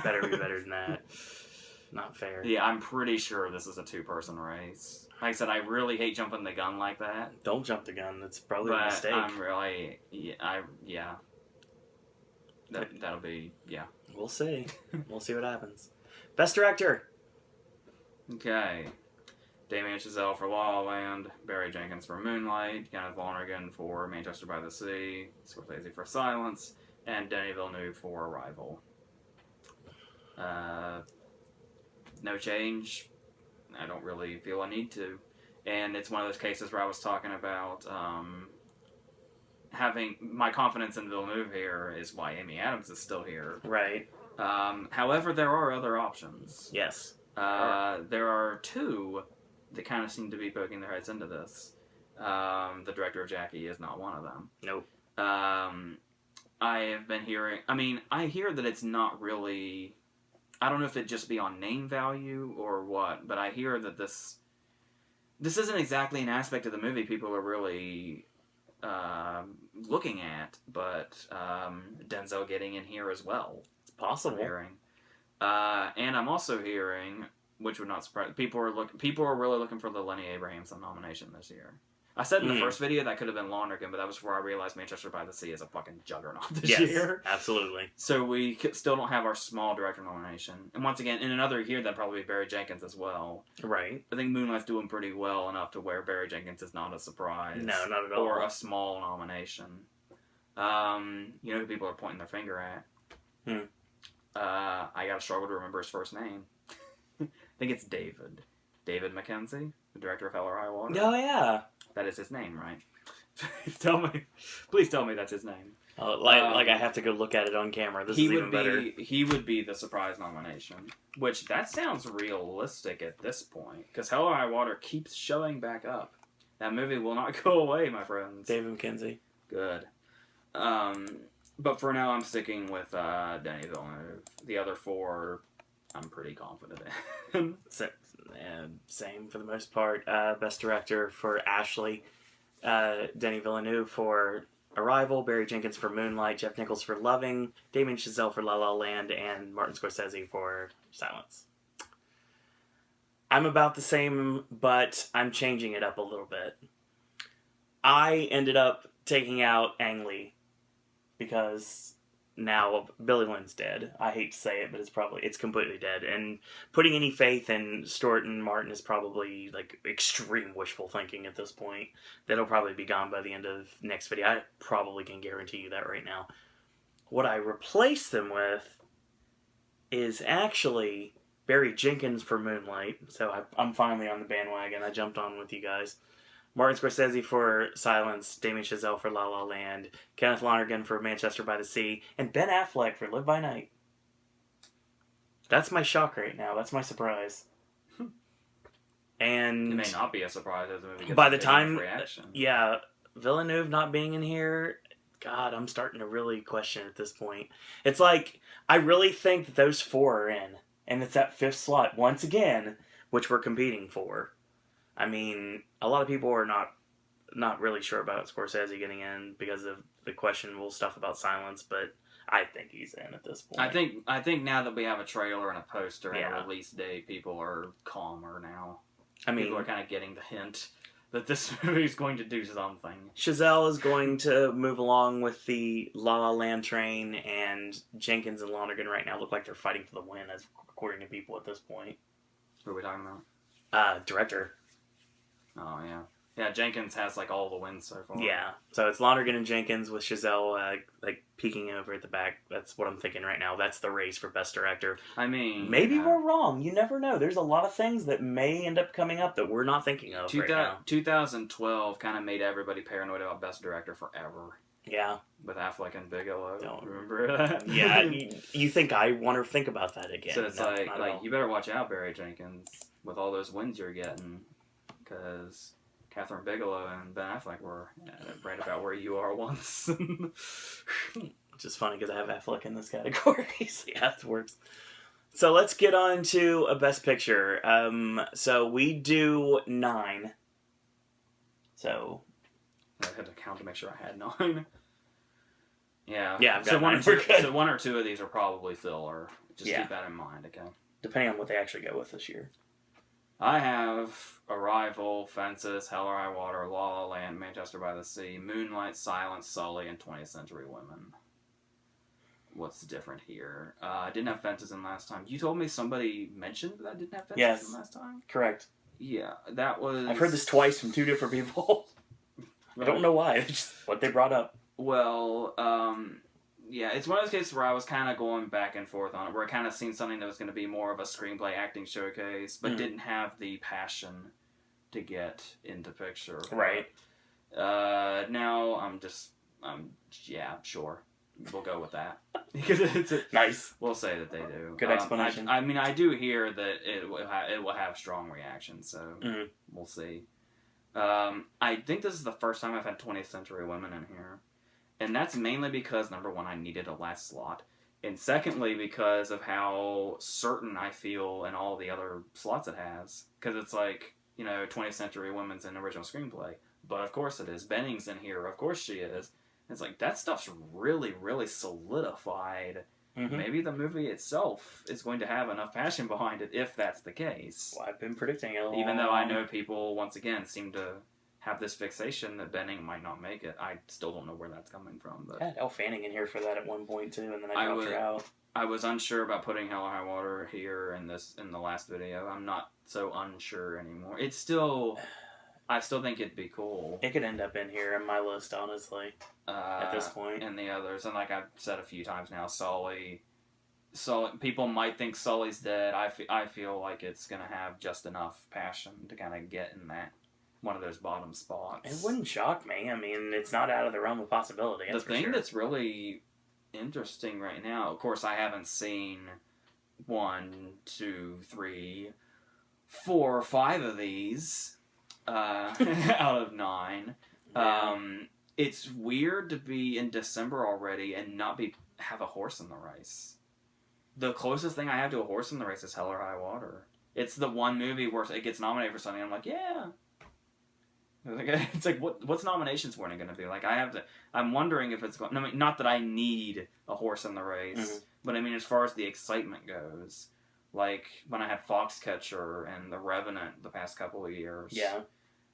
better be better than that. Not fair. Yeah, I'm pretty sure this is a two-person race. Like I said, I really hate jumping the gun like that. Don't jump the gun. That's probably a mistake. I'm really... Yeah. That'll be... Yeah. We'll see. We'll see what happens. Best Director. Okay. Damien Chazelle for La La Land, Barry Jenkins for Moonlight, Kenneth Lonergan for Manchester by the Sea, Scorsese for Silence, and Denis Villeneuve for Arrival. No change. I don't really feel I need to. And it's one of those cases where I was talking about having my confidence in Villeneuve here is why Amy Adams is still here. Right. However, there are other options. Yes. There are two that kind of seem to be poking their heads into this. The director of Jackie is not one of them. Nope. I have been hearing... I mean, I hear that it's not really... I don't know if it'd just be on name value or what, but I hear that this isn't exactly an aspect of the movie people are really looking at, but Denzel getting in here as well. It's possible. I'm hearing. And I'm also hearing, which would not surprise people are really looking for the Lenny Abrahamson nomination this year. I said in the first video that could have been Lonergan, but that was before I realized Manchester by the Sea is a fucking juggernaut this year. Absolutely. So we still don't have our small director nomination. And once again, in another year, that'd probably be Barry Jenkins as well. Right. I think Moonlight's doing pretty well enough to where Barry Jenkins is not a surprise. No, not at all. Or a small nomination. You know who people are pointing their finger at? I gotta struggle to remember his first name. I think it's David. David Mackenzie, the director of Hell or High Water. Oh, yeah. That is his name, right? Please tell me that's his name. Like I have to go look at it on camera. This is even better. He would be the surprise nomination. Which, that sounds realistic at this point. Because Hell or High Water keeps showing back up. That movie will not go away, my friends. David Mackenzie. Good. But for now, I'm sticking with Denis Villeneuve. The other four, I'm pretty confident in. Same for the most part. Best Director for Ashley. Denis Villeneuve for Arrival. Barry Jenkins for Moonlight. Jeff Nichols for Loving. Damien Chazelle for La La Land. And Martin Scorsese for Silence. I'm about the same, but I'm changing it up a little bit. I ended up taking out Ang Lee because now Billy Lynn's dead. I hate to say it, but it's completely dead. And putting any faith in Stewart and Martin is probably like extreme wishful thinking at this point. That'll probably be gone by the end of next video. I probably can guarantee you that right now. What I replace them with is actually Barry Jenkins for Moonlight. So I'm finally on the bandwagon. I jumped on with you guys. Martin Scorsese for Silence, Damien Chazelle for La La Land, Kenneth Lonergan for Manchester by the Sea, and Ben Affleck for Live by Night. That's my shock right now. That's my surprise. And it may not be a surprise as the movie gets by the time, reaction. Yeah, Villeneuve not being in here, God, I'm starting to really question at this point. It's like, I really think that those 4 are in, and it's that 5th slot, once again, which we're competing for. I mean, a lot of people are not really sure about Scorsese getting in because of the questionable stuff about Silence, but I think he's in at this point. I think now that we have a trailer and a poster and a release date, people are calmer now. I mean, people are kind of getting the hint that this movie is going to do something. Chazelle is going to move along with the La La Land train, and Jenkins and Lonergan right now look like they're fighting for the win, as according to people at this point. Who are we talking about? Director. Oh, yeah. Yeah, Jenkins has, like, all the wins so far. Yeah. So it's Lonergan and Jenkins with Chazelle, like, peeking over at the back. That's what I'm thinking right now. That's the race for Best Director. I mean... Maybe we're wrong. You never know. There's a lot of things that may end up coming up that we're not thinking of right now. 2012 kind of made everybody paranoid about Best Director forever. Yeah. With Affleck and Bigelow. Don't remember that? Yeah, you think I want to think about that again. So it's you better watch out, Barry Jenkins, with all those wins you're getting. Because Catherine Bigelow and Ben Affleck were right about where you are once. Which is funny because I have Affleck in this category. So yeah, it works. So let's get on to a Best Picture. So we do 9. So I had to count to make sure I had 9. Yeah. Yeah, I've got 9. So 1 or 2 of these are probably filler. Just keep that in mind, okay? Depending on what they actually go with this year. I have Arrival, Fences, Hell or High Water, La La Land, Manchester by the Sea, Moonlight, Silence, Sully, and 20th Century Women. What's different here? I didn't have Fences in last time. You told me somebody mentioned that I didn't have Fences in last time? Correct. Yeah, that was... I've heard this twice from 2 different people. I don't know why. It's just what they brought up. Well, yeah, it's one of those cases where I was kind of going back and forth on it, where I kind of seen something that was going to be more of a screenplay acting showcase, but didn't have the passion to get into picture. Right. Now yeah, sure. We'll go with that. Because it's nice. We'll say that they do. Good explanation. I mean, I do hear that it will have strong reactions, so we'll see. I think this is the first time I've had 20th Century Women in here. And that's mainly because, number one, I needed a last slot. And secondly, because of how certain I feel in all the other slots it has. Because it's like, 20th Century Women's an original screenplay. But of course it is. Benning's in here. Of course she is. And it's like, that stuff's really, really solidified. Mm-hmm. Maybe the movie itself is going to have enough passion behind it if that's the case. Well, I've been predicting it. Even though I know people, once again, seem to have this fixation that Benning might not make it. I still don't know where that's coming from. But I had Elle Fanning in here for that at one point too, and then I dropped her out. I was unsure about putting Hell or High Water here in the last video. I'm not so unsure anymore. I still think it'd be cool. It could end up in here on my list, honestly. At this point, and the others, and like I've said a few times now, Sully. People might think Sully's dead. I feel like it's gonna have just enough passion to kind of get in that. One of those bottom spots. It wouldn't shock me. I mean, it's not out of the realm of possibility. The thing that's really interesting right now, of course, I haven't seen 1, 2, 3, 4, 5 of these out of 9. Yeah. It's weird to be in December already and not have a horse in the race. The closest thing I have to a horse in the race is Hell or High Water. It's the one movie where it gets nominated for something. I'm like, yeah. It's like, what's nominations morning going to be? Like, I'm wondering if it's going... I mean, not that I need a horse in the race, but I mean, as far as the excitement goes, like, when I had Foxcatcher and The Revenant the past couple of years. Yeah.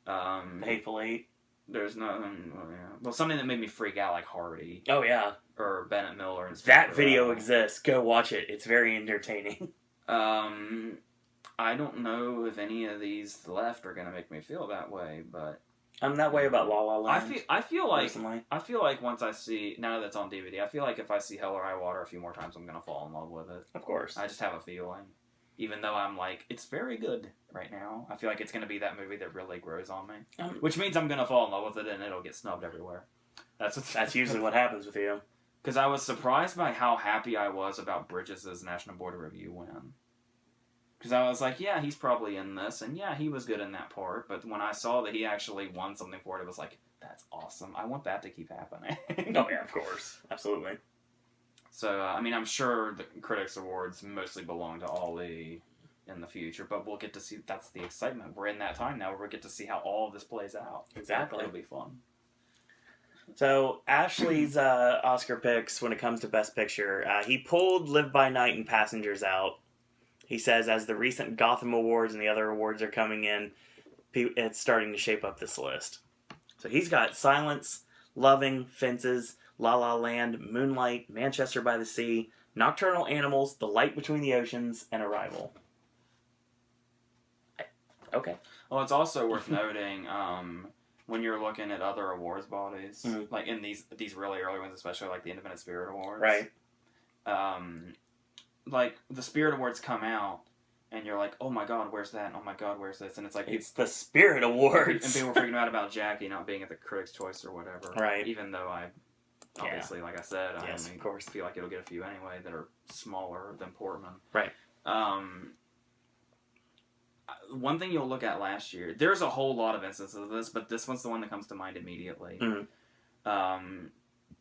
The Hateful Eight. There's nothing. Well, yeah. Well, something that made me freak out, like Hardy Oh, yeah. or Bennett Miller. And That video exists. Go watch it. It's very entertaining. I don't know if any of these left are gonna make me feel that way, but I'm that way about La La Land. I feel like personally. I feel like once I see, now that it's on DVD, I feel like if I see Hell or High Water a few more times, I'm gonna fall in love with it. Of course. I just have a feeling, even though I'm like, it's very good right now. I feel like it's gonna be that movie that really grows on me, which means I'm gonna fall in love with it and it'll get snubbed everywhere. That's usually what happens with you. Because I was surprised by how happy I was about Bridges' National Board of Review win. Because I was like, yeah, he's probably in this, and yeah, he was good in that part. But when I saw that he actually won something for it, it was like, that's awesome. I want that to keep happening. Oh, yeah, of course. Absolutely. So, I mean, I'm sure the Critics' Awards mostly belong to Ali in the future, but we'll get to see, that's the excitement. We're in that time now where we get to see how all of this plays out. Exactly. It'll be fun. So, Ashley's Oscar picks when it comes to Best Picture, he pulled Live by Night and Passengers out. He says, as the recent Gotham Awards and the other awards are coming in, it's starting to shape up this list. So he's got Silence, Loving, Fences, La La Land, Moonlight, Manchester by the Sea, Nocturnal Animals, The Light Between the Oceans, and Arrival. Okay. Well, it's also worth noting, when you're looking at other awards bodies, like in these really early ones, especially like the Independent Spirit Awards. Right. Like, the Spirit Awards come out, and you're like, oh my god, where's that? Oh my god, where's this? And it's like... It's the Spirit Awards! And people were freaking out about Jackie not being at the Critics' Choice or whatever. Right. Even though obviously, like I said, I yes, only of course. feel like it'll get a few anyway that are smaller than Portman. Right. One thing you'll look at last year, there's a whole lot of instances of this, but this one's the one that comes to mind immediately. Mm-hmm.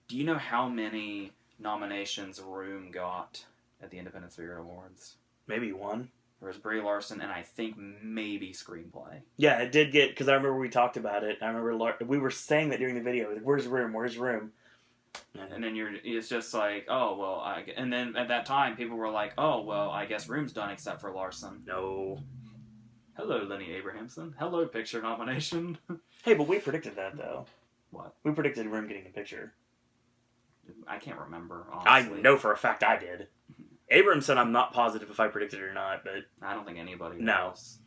Do you know how many nominations Room got at the Independent Spirit Awards? Maybe one. There was Brie Larson and I think maybe Screenplay. Yeah, it did get, because I remember we talked about it. I remember we were saying that during the video. Like, where's Room? Where's Room? And then it's just like, oh, well, and then at that time, people were like, oh, well, I guess Room's done except for Larson. No. Hello, Lenny Abrahamson. Hello, picture nomination. Hey, but we predicted that, though. What? We predicted Room getting a picture. I can't remember, honestly. I know for a fact I did. Abramson, I'm not positive if I predicted it or not, but... I don't think anybody knows.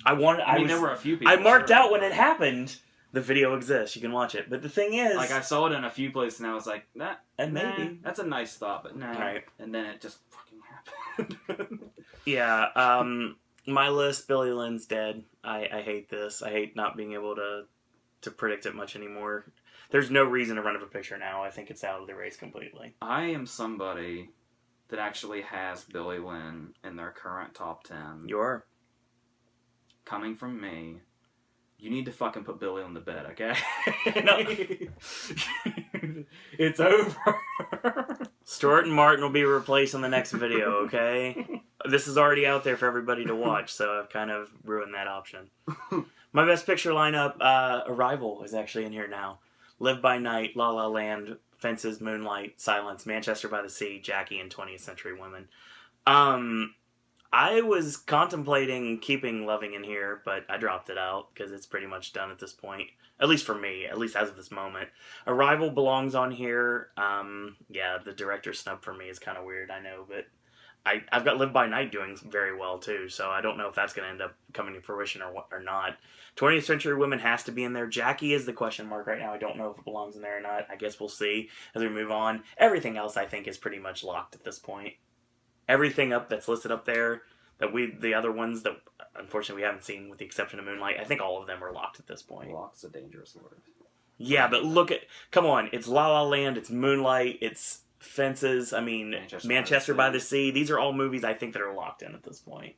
No. There were a few people. I marked out when it happened. The video exists. You can watch it. But the thing is... Like, I saw it in a few places, and I was like, maybe. That's a nice thought, but nah. Right. And then it just fucking happened. Yeah, my list, Billy Lynn's dead. I hate this. I hate not being able to predict it much anymore. There's no reason to run up a picture now. I think it's out of the race completely. I am somebody that actually has Billy Lynn in their current top 10. You are. Coming from me, you need to fucking put Billy on the bed, okay? No. It's over. Stuart and Martin will be replaced on the next video, okay? This is already out there for everybody to watch, so I've kind of ruined that option. My Best Picture lineup, Arrival is actually in here now. Live by Night, La La Land, Fences, Moonlight, Silence, Manchester by the Sea, Jackie, and 20th Century Women. I was contemplating keeping Loving in here, but I dropped it out because it's pretty much done at this point. At least for me, at least as of this moment. Arrival belongs on here. Yeah, the director's snub for me is kind of weird, I know, but I've got Live by Night doing very well too, so I don't know if that's going to end up coming to fruition or not. 20th Century Women has to be in there. Jackie is the question mark right now. I don't know if it belongs in there or not. I guess we'll see as we move on. Everything else I think is pretty much locked at this point. Everything that's listed up there, the other ones that unfortunately we haven't seen with the exception of Moonlight, I think all of them are locked at this point. Lock's a dangerous word. Yeah, but come on, it's La La Land, it's Moonlight, it's Fences, I mean, Manchester by the Sea. These are all movies I think that are locked in at this point.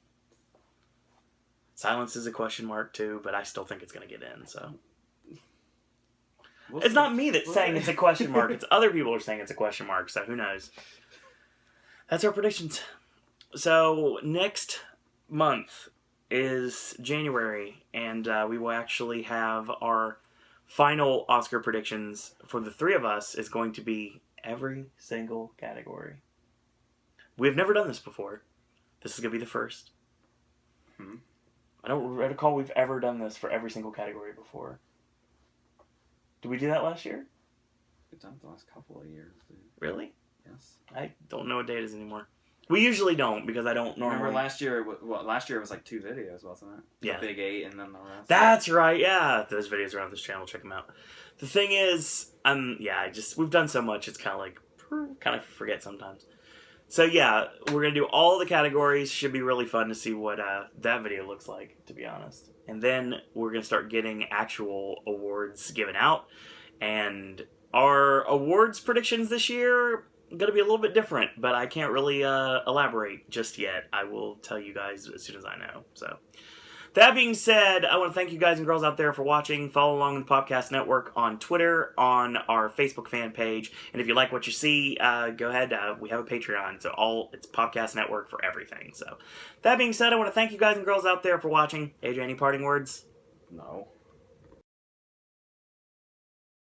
Silence is a question mark too, but I still think it's going to get in, so. It's not me that's saying it's a question mark. It's other people are saying it's a question mark, so who knows. That's our predictions. So, next month is January, and we will actually have our final Oscar predictions for the three of us is going to be every single category. We've never done this before. This is going to be the first. I don't recall we've ever done this for every single category before. Did we do that last year? We've done it the last couple of years, dude. Really? Yes. I don't know what day it is anymore. We usually don't because I don't normally. Remember last year? Last year it was like 2 videos, wasn't it? Yeah. The Big 8 and then the rest. That's right. Yeah, those videos are on this channel. Check them out. The thing is, we've done so much. It's kind of like kind of forget sometimes. So yeah, we're gonna do all the categories. Should be really fun to see what that video looks like, to be honest. And then we're gonna start getting actual awards given out, and our awards predictions this year going to be a little bit different, but I can't really elaborate just yet. I will tell you guys as soon as I know. So, that being said, I want to thank you guys and girls out there for watching. Follow along with the Popcast Network on Twitter, on our Facebook fan page, and if you like what you see, go ahead. We have a Patreon, so it's Popcast Network for everything. So, that being said, I want to thank you guys and girls out there for watching. AJ, any parting words? No.